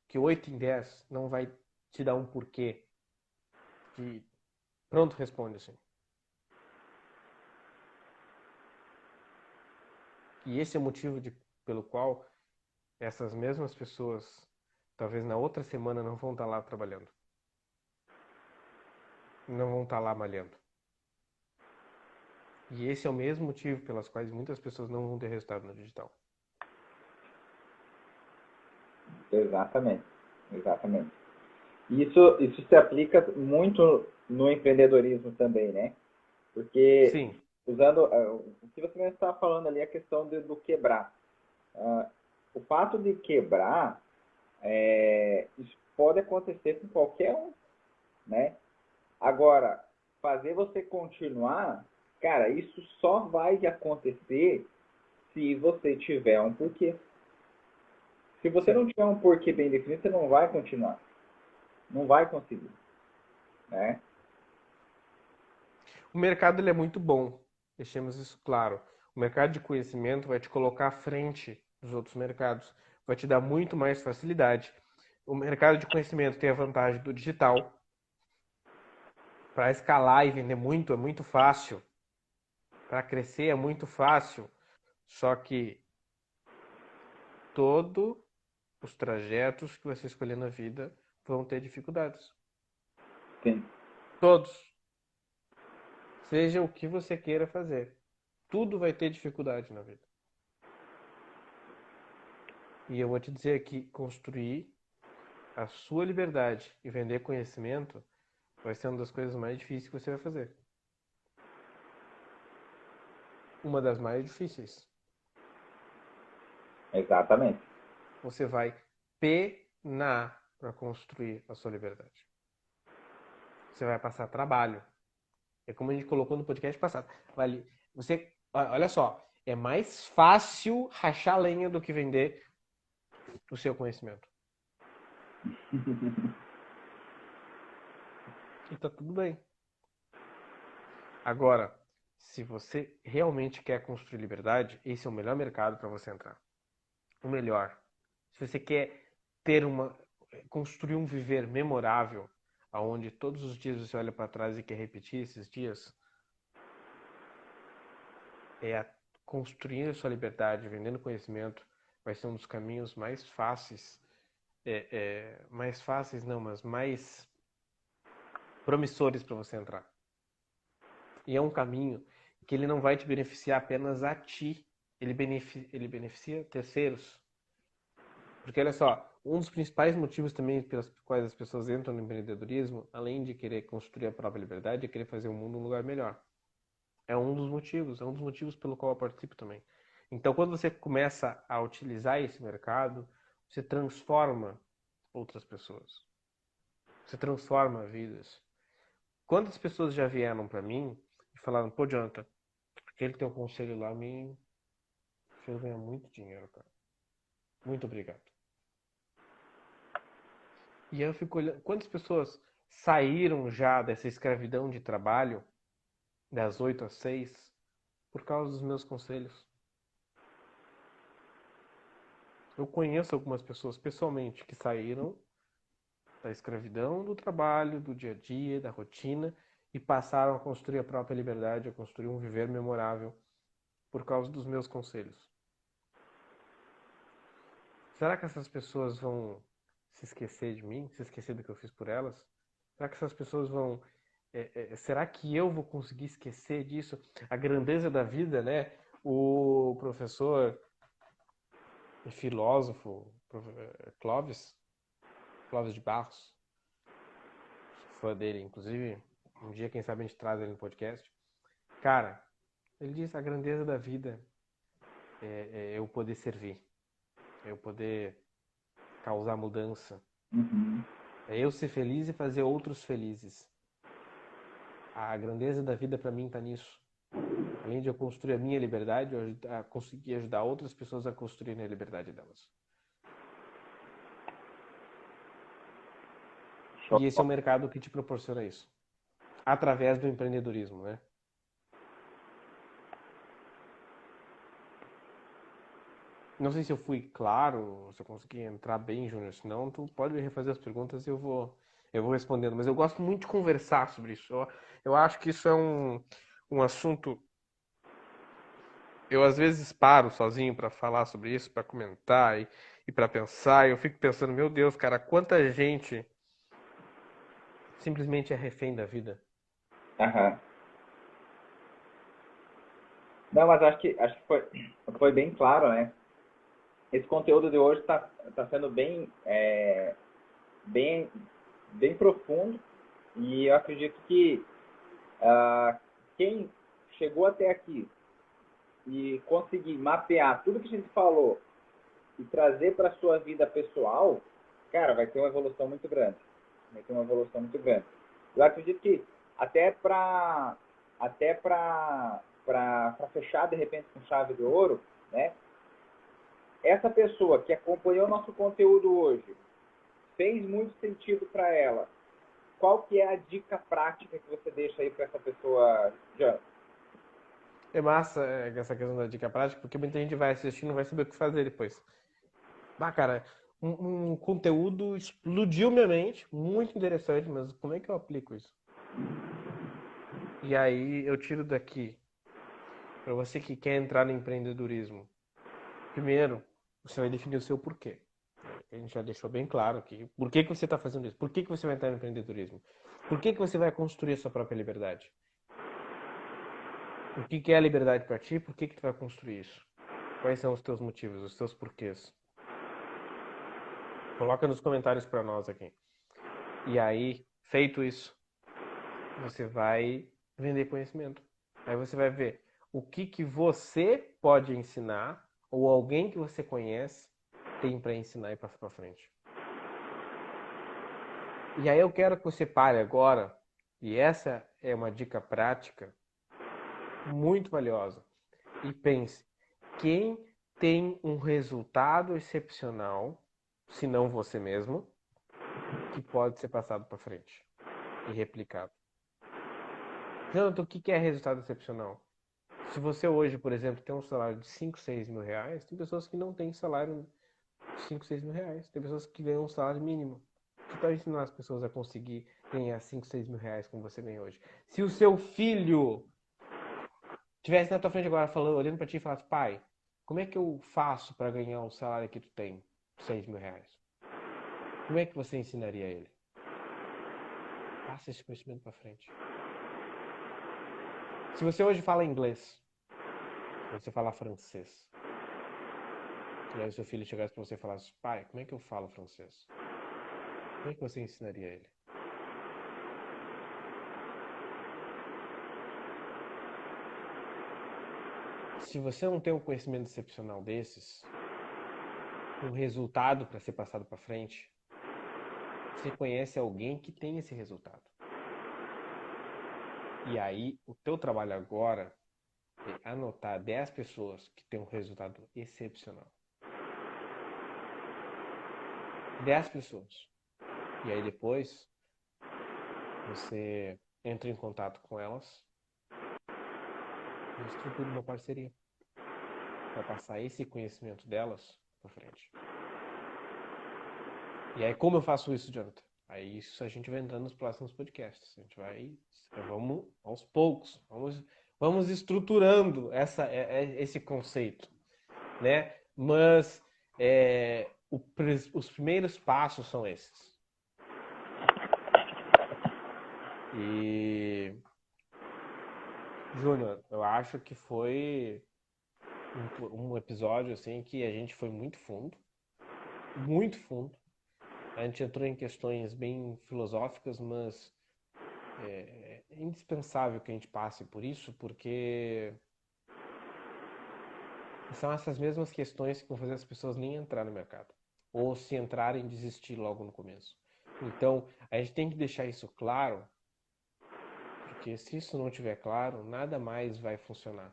que 8 em 10 não vai te dar um porquê. Que pronto, responde assim. E esse é o motivo pelo qual essas mesmas pessoas, talvez na outra semana, não vão estar lá trabalhando. Não vão estar lá malhando. E esse é o mesmo motivo pelas quais muitas pessoas não vão ter resultado no digital. Exatamente. Exatamente. Isso se aplica muito no empreendedorismo também, né? Porque Sim, usando o que você mesmo estava falando ali, a questão do quebrar. O fato de quebrar, isso pode acontecer com qualquer um, né? Agora, fazer você continuar, cara, isso só vai acontecer se você tiver um porquê. Se você Sim. não tiver um porquê bem definido, você não vai continuar. Não vai conseguir, né? O mercado ele é muito bom, deixemos isso claro. O mercado de conhecimento vai te colocar à frente dos outros mercados, vai te dar muito mais facilidade. O mercado de conhecimento tem a vantagem do digital. Para escalar e vender muito é muito fácil. Para crescer é muito fácil. Só que todos os trajetos que você escolher na vida vão ter dificuldades. Sim. Todos. Seja o que você queira fazer. Tudo vai ter dificuldade na vida. E eu vou te dizer que construir a sua liberdade e vender conhecimento vai ser uma das coisas mais difíceis que você vai fazer. Uma das mais difíceis. Exatamente. Você vai penar para construir a sua liberdade. Você vai passar trabalho. É como a gente colocou no podcast passado. Vale, você, olha só, é mais fácil rachar lenha do que vender o seu conhecimento. E tá tudo bem. Agora, se você realmente quer construir liberdade, esse é o melhor mercado para você entrar. O melhor. Se você quer ter construir um viver memorável, aonde todos os dias você olha para trás e quer repetir esses dias, construir a sua liberdade, vendendo conhecimento, vai ser um dos caminhos mais fáceis, mais fáceis não, mas mais promissores para você entrar. E é um caminho que ele não vai te beneficiar apenas a ti, ele beneficia terceiros. Porque olha só, um dos principais motivos também pelos quais as pessoas entram no empreendedorismo, além de querer construir a própria liberdade, é querer fazer o mundo um lugar melhor. É um dos motivos pelo qual eu participo também. Então, quando você começa a utilizar esse mercado, você transforma outras pessoas. Você transforma vidas. Quantas pessoas já vieram para mim e falaram, pô, Jonathan, aquele teu conselho lá me fez ganhar muito dinheiro, cara. Muito obrigado. E aí eu fico olhando, quantas pessoas saíram já dessa escravidão de trabalho, das 8 às 6, por causa dos meus conselhos? Eu conheço algumas pessoas pessoalmente que saíram da escravidão do trabalho, do dia a dia, da rotina e passaram a construir a própria liberdade, a construir um viver memorável por causa dos meus conselhos. Será que essas pessoas vão se esquecer de mim, se esquecer do que eu fiz por elas? Será que essas pessoas vão. Será que eu vou conseguir esquecer disso? A grandeza da vida, né? O professor e filósofo Clóvis de Barros, sou fã dele, inclusive, um dia, quem sabe, a gente traz ele no podcast. Cara, ele diz: a grandeza da vida é eu poder servir, é eu poder causar mudança, Uhum. é eu ser feliz e fazer outros felizes. A grandeza da vida para mim está nisso. Além de eu construir a minha liberdade, eu conseguir ajudar outras pessoas a construírem a liberdade delas. Show. E esse é o mercado que te proporciona isso. Através do empreendedorismo, né? Não sei se eu fui claro, se eu consegui entrar bem, Júnior. Se não, tu pode refazer as perguntas e eu vou respondendo. Mas eu gosto muito de conversar sobre isso. Eu acho que isso é um assunto. Eu às vezes paro sozinho para falar sobre isso, para comentar e para pensar. E eu fico pensando, meu Deus, cara, quanta gente simplesmente é refém da vida. Aham. Não, mas acho que foi bem claro, né? Esse conteúdo de hoje tá sendo bem, bem profundo e eu acredito que quem chegou até aqui e conseguir mapear tudo que a gente falou e trazer para a sua vida pessoal, cara, vai ter uma evolução muito grande. Vai ter uma evolução muito grande. Eu acredito que até para fechar, de repente, com chave de ouro, né? Essa pessoa que acompanhou nosso conteúdo hoje, fez muito sentido para ela, qual que é a dica prática que você deixa aí para essa pessoa, Jean? É massa essa questão da dica prática, porque muita gente vai assistir e não vai saber o que fazer depois. Ah, cara, um conteúdo explodiu minha mente, muito interessante, mas como é que eu aplico isso? E aí eu tiro daqui, para você que quer entrar no empreendedorismo. Primeiro, você vai definir o seu porquê. A gente já deixou bem claro aqui. Por que que você está fazendo isso? Por que que você vai entrar no empreendedorismo? Por que que você vai construir a sua própria liberdade? O que que é a liberdade para ti? Por que que tu vai construir isso? Quais são os teus motivos, os teus porquês? Coloca nos comentários para nós aqui. E aí, feito isso, você vai vender conhecimento. Aí você vai ver o que que você pode ensinar ou alguém que você conhece tem para ensinar e passar para frente. E aí eu quero que você pare agora, e essa é uma dica prática muito valiosa, e pense, quem tem um resultado excepcional, se não você mesmo, que pode ser passado para frente e replicado. Jonathan, o que é resultado excepcional? Se você hoje, por exemplo, tem um salário de 5, 6 mil reais, tem pessoas que não têm salário de 5, 6 mil reais. Tem pessoas que ganham um salário mínimo. Que tal ensinar as pessoas a conseguir ganhar 5, 6 mil reais como você ganha hoje? Se o seu filho estivesse na tua frente agora falando, olhando para ti e falasse, pai, como é que eu faço para ganhar o salário que tu tem, 6 mil reais? Como é que você ensinaria ele? Passa esse conhecimento para frente. Se você hoje fala inglês, você fala francês, e aí o seu filho chegasse para você e falasse, pai, como é que eu falo francês? Como é que você ensinaria ele? Se você não tem um conhecimento excepcional desses, um resultado para ser passado para frente, você conhece alguém que tem esse resultado. E aí, o teu trabalho agora é anotar 10 pessoas que têm um resultado excepcional. 10 pessoas. E aí depois, você entra em contato com elas e estrutura uma parceria para passar esse conhecimento delas para frente. E aí, como eu faço isso, Jonathan? Aí isso a gente vai entrando nos próximos podcasts. A gente vai, vamos aos poucos, vamos estruturando esse conceito, né? Mas os primeiros passos são esses. E Júnior, eu acho que foi um episódio assim que a gente foi muito fundo, muito fundo. A gente entrou em questões bem filosóficas, mas é indispensável que a gente passe por isso, porque são essas mesmas questões que vão fazer as pessoas nem entrar no mercado, ou se entrarem, desistir logo no começo. Então, a gente tem que deixar isso claro, porque se isso não estiver claro, nada mais vai funcionar.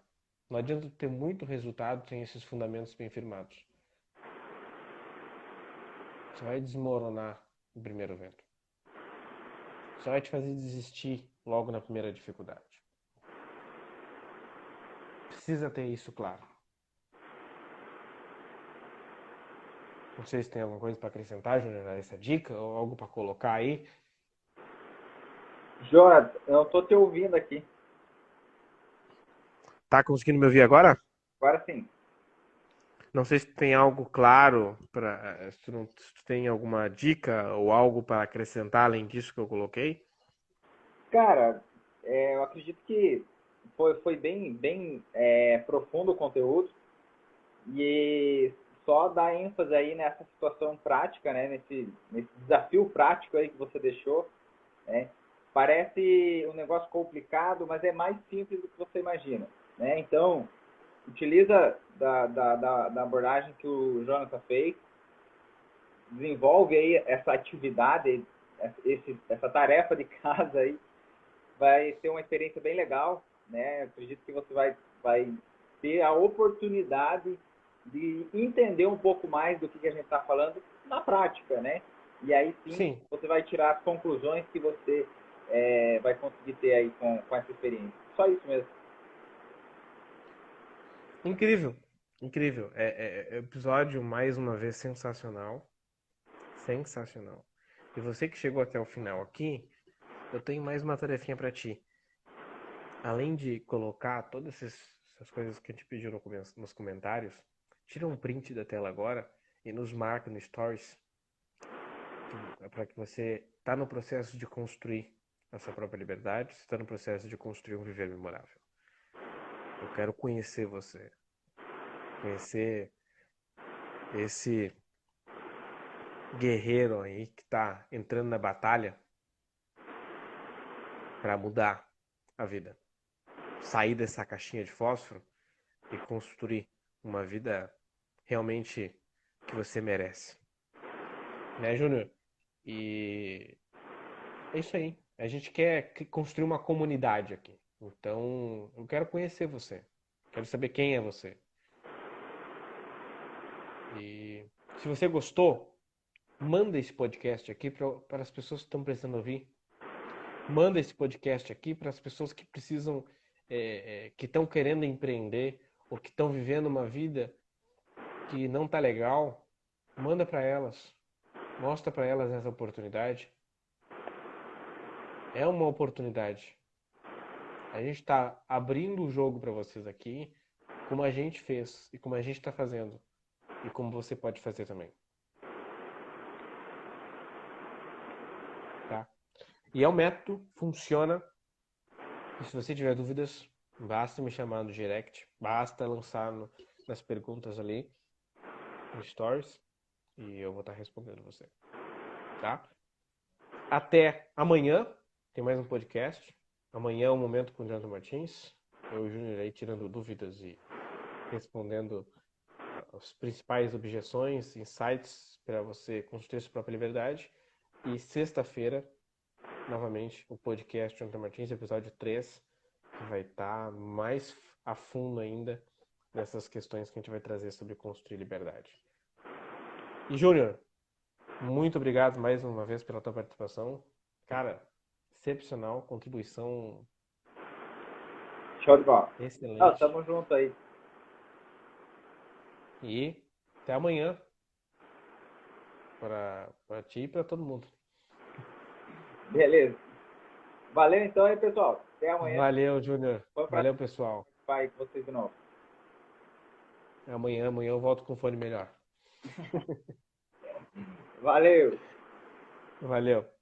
Não adianta ter muito resultado sem esses fundamentos bem firmados. Você vai desmoronar no primeiro evento. Só vai te fazer desistir logo na primeira dificuldade. Precisa ter isso claro. Não sei se tem alguma coisa para acrescentar, Júnior, essa dica, ou algo para colocar aí. Jonathan, eu estou te ouvindo aqui. Tá conseguindo me ouvir agora? Agora sim. Não sei se tem algo claro, se tu tem alguma dica ou algo para acrescentar além disso que eu coloquei. Cara, eu acredito que foi bem profundo o conteúdo e só dar ênfase aí nessa situação prática, né? Nesse desafio prático aí que você deixou, né? Parece um negócio complicado, mas é mais simples do que você imagina, né? Então, utiliza da abordagem que o Jonathan fez, desenvolve aí essa atividade, essa tarefa de casa aí, vai ser uma experiência bem legal, né? Acredito que você vai ter a oportunidade de entender um pouco mais do que a gente está falando na prática, né? E aí sim, Sim, você vai tirar as conclusões que você vai conseguir ter aí com essa experiência. Só isso mesmo. incrível, incrível. Episódio mais uma vez sensacional, sensacional. E você que chegou até o final aqui, eu tenho mais uma tarefinha para ti. Além de colocar todas essas coisas que a gente pediu nos comentários, tira um print da tela agora e nos marca no Stories para que você está no processo de construir a sua própria liberdade, você está no processo de construir um viver memorável. Eu quero conhecer você, conhecer esse guerreiro aí que está entrando na batalha para mudar a vida, sair dessa caixinha de fósforo e construir uma vida realmente que você merece, né, Júnior? E é isso aí. A gente quer construir uma comunidade aqui. Então, eu quero conhecer você. Quero saber quem é você. E se você gostou, manda esse podcast aqui para as pessoas que estão precisando ouvir. Manda esse podcast aqui para as pessoas que precisam, que estão querendo empreender ou que estão vivendo uma vida que não tá legal. Manda para elas. Mostra para elas essa oportunidade. É uma oportunidade. A gente está abrindo o jogo para vocês aqui, como a gente fez e como a gente está fazendo e como você pode fazer também, tá? E é um método, funciona. E se você tiver dúvidas, basta me chamar no direct, basta lançar nas perguntas ali, no Stories, e eu vou estar respondendo você, tá? Até amanhã, tem mais um podcast. Amanhã é o Momento com o Jonathan Martins. Eu e o Júnior aí tirando dúvidas e respondendo as principais objeções, insights para você construir sua própria liberdade. E sexta-feira, novamente, o podcast Jonathan Martins, episódio 3, que vai estar mais a fundo ainda nessas questões que a gente vai trazer sobre construir liberdade. E Júnior, muito obrigado mais uma vez pela tua participação. Cara, excepcional, contribuição Show de bola. excelente. Tamo junto aí. E até amanhã para ti e para todo mundo. Beleza. Valeu então aí, pessoal. Até amanhã. Valeu, Júnior. Vamos pra Valeu, pessoal. participar aí com vocês de novo. Amanhã eu volto com fone melhor. Valeu. Valeu.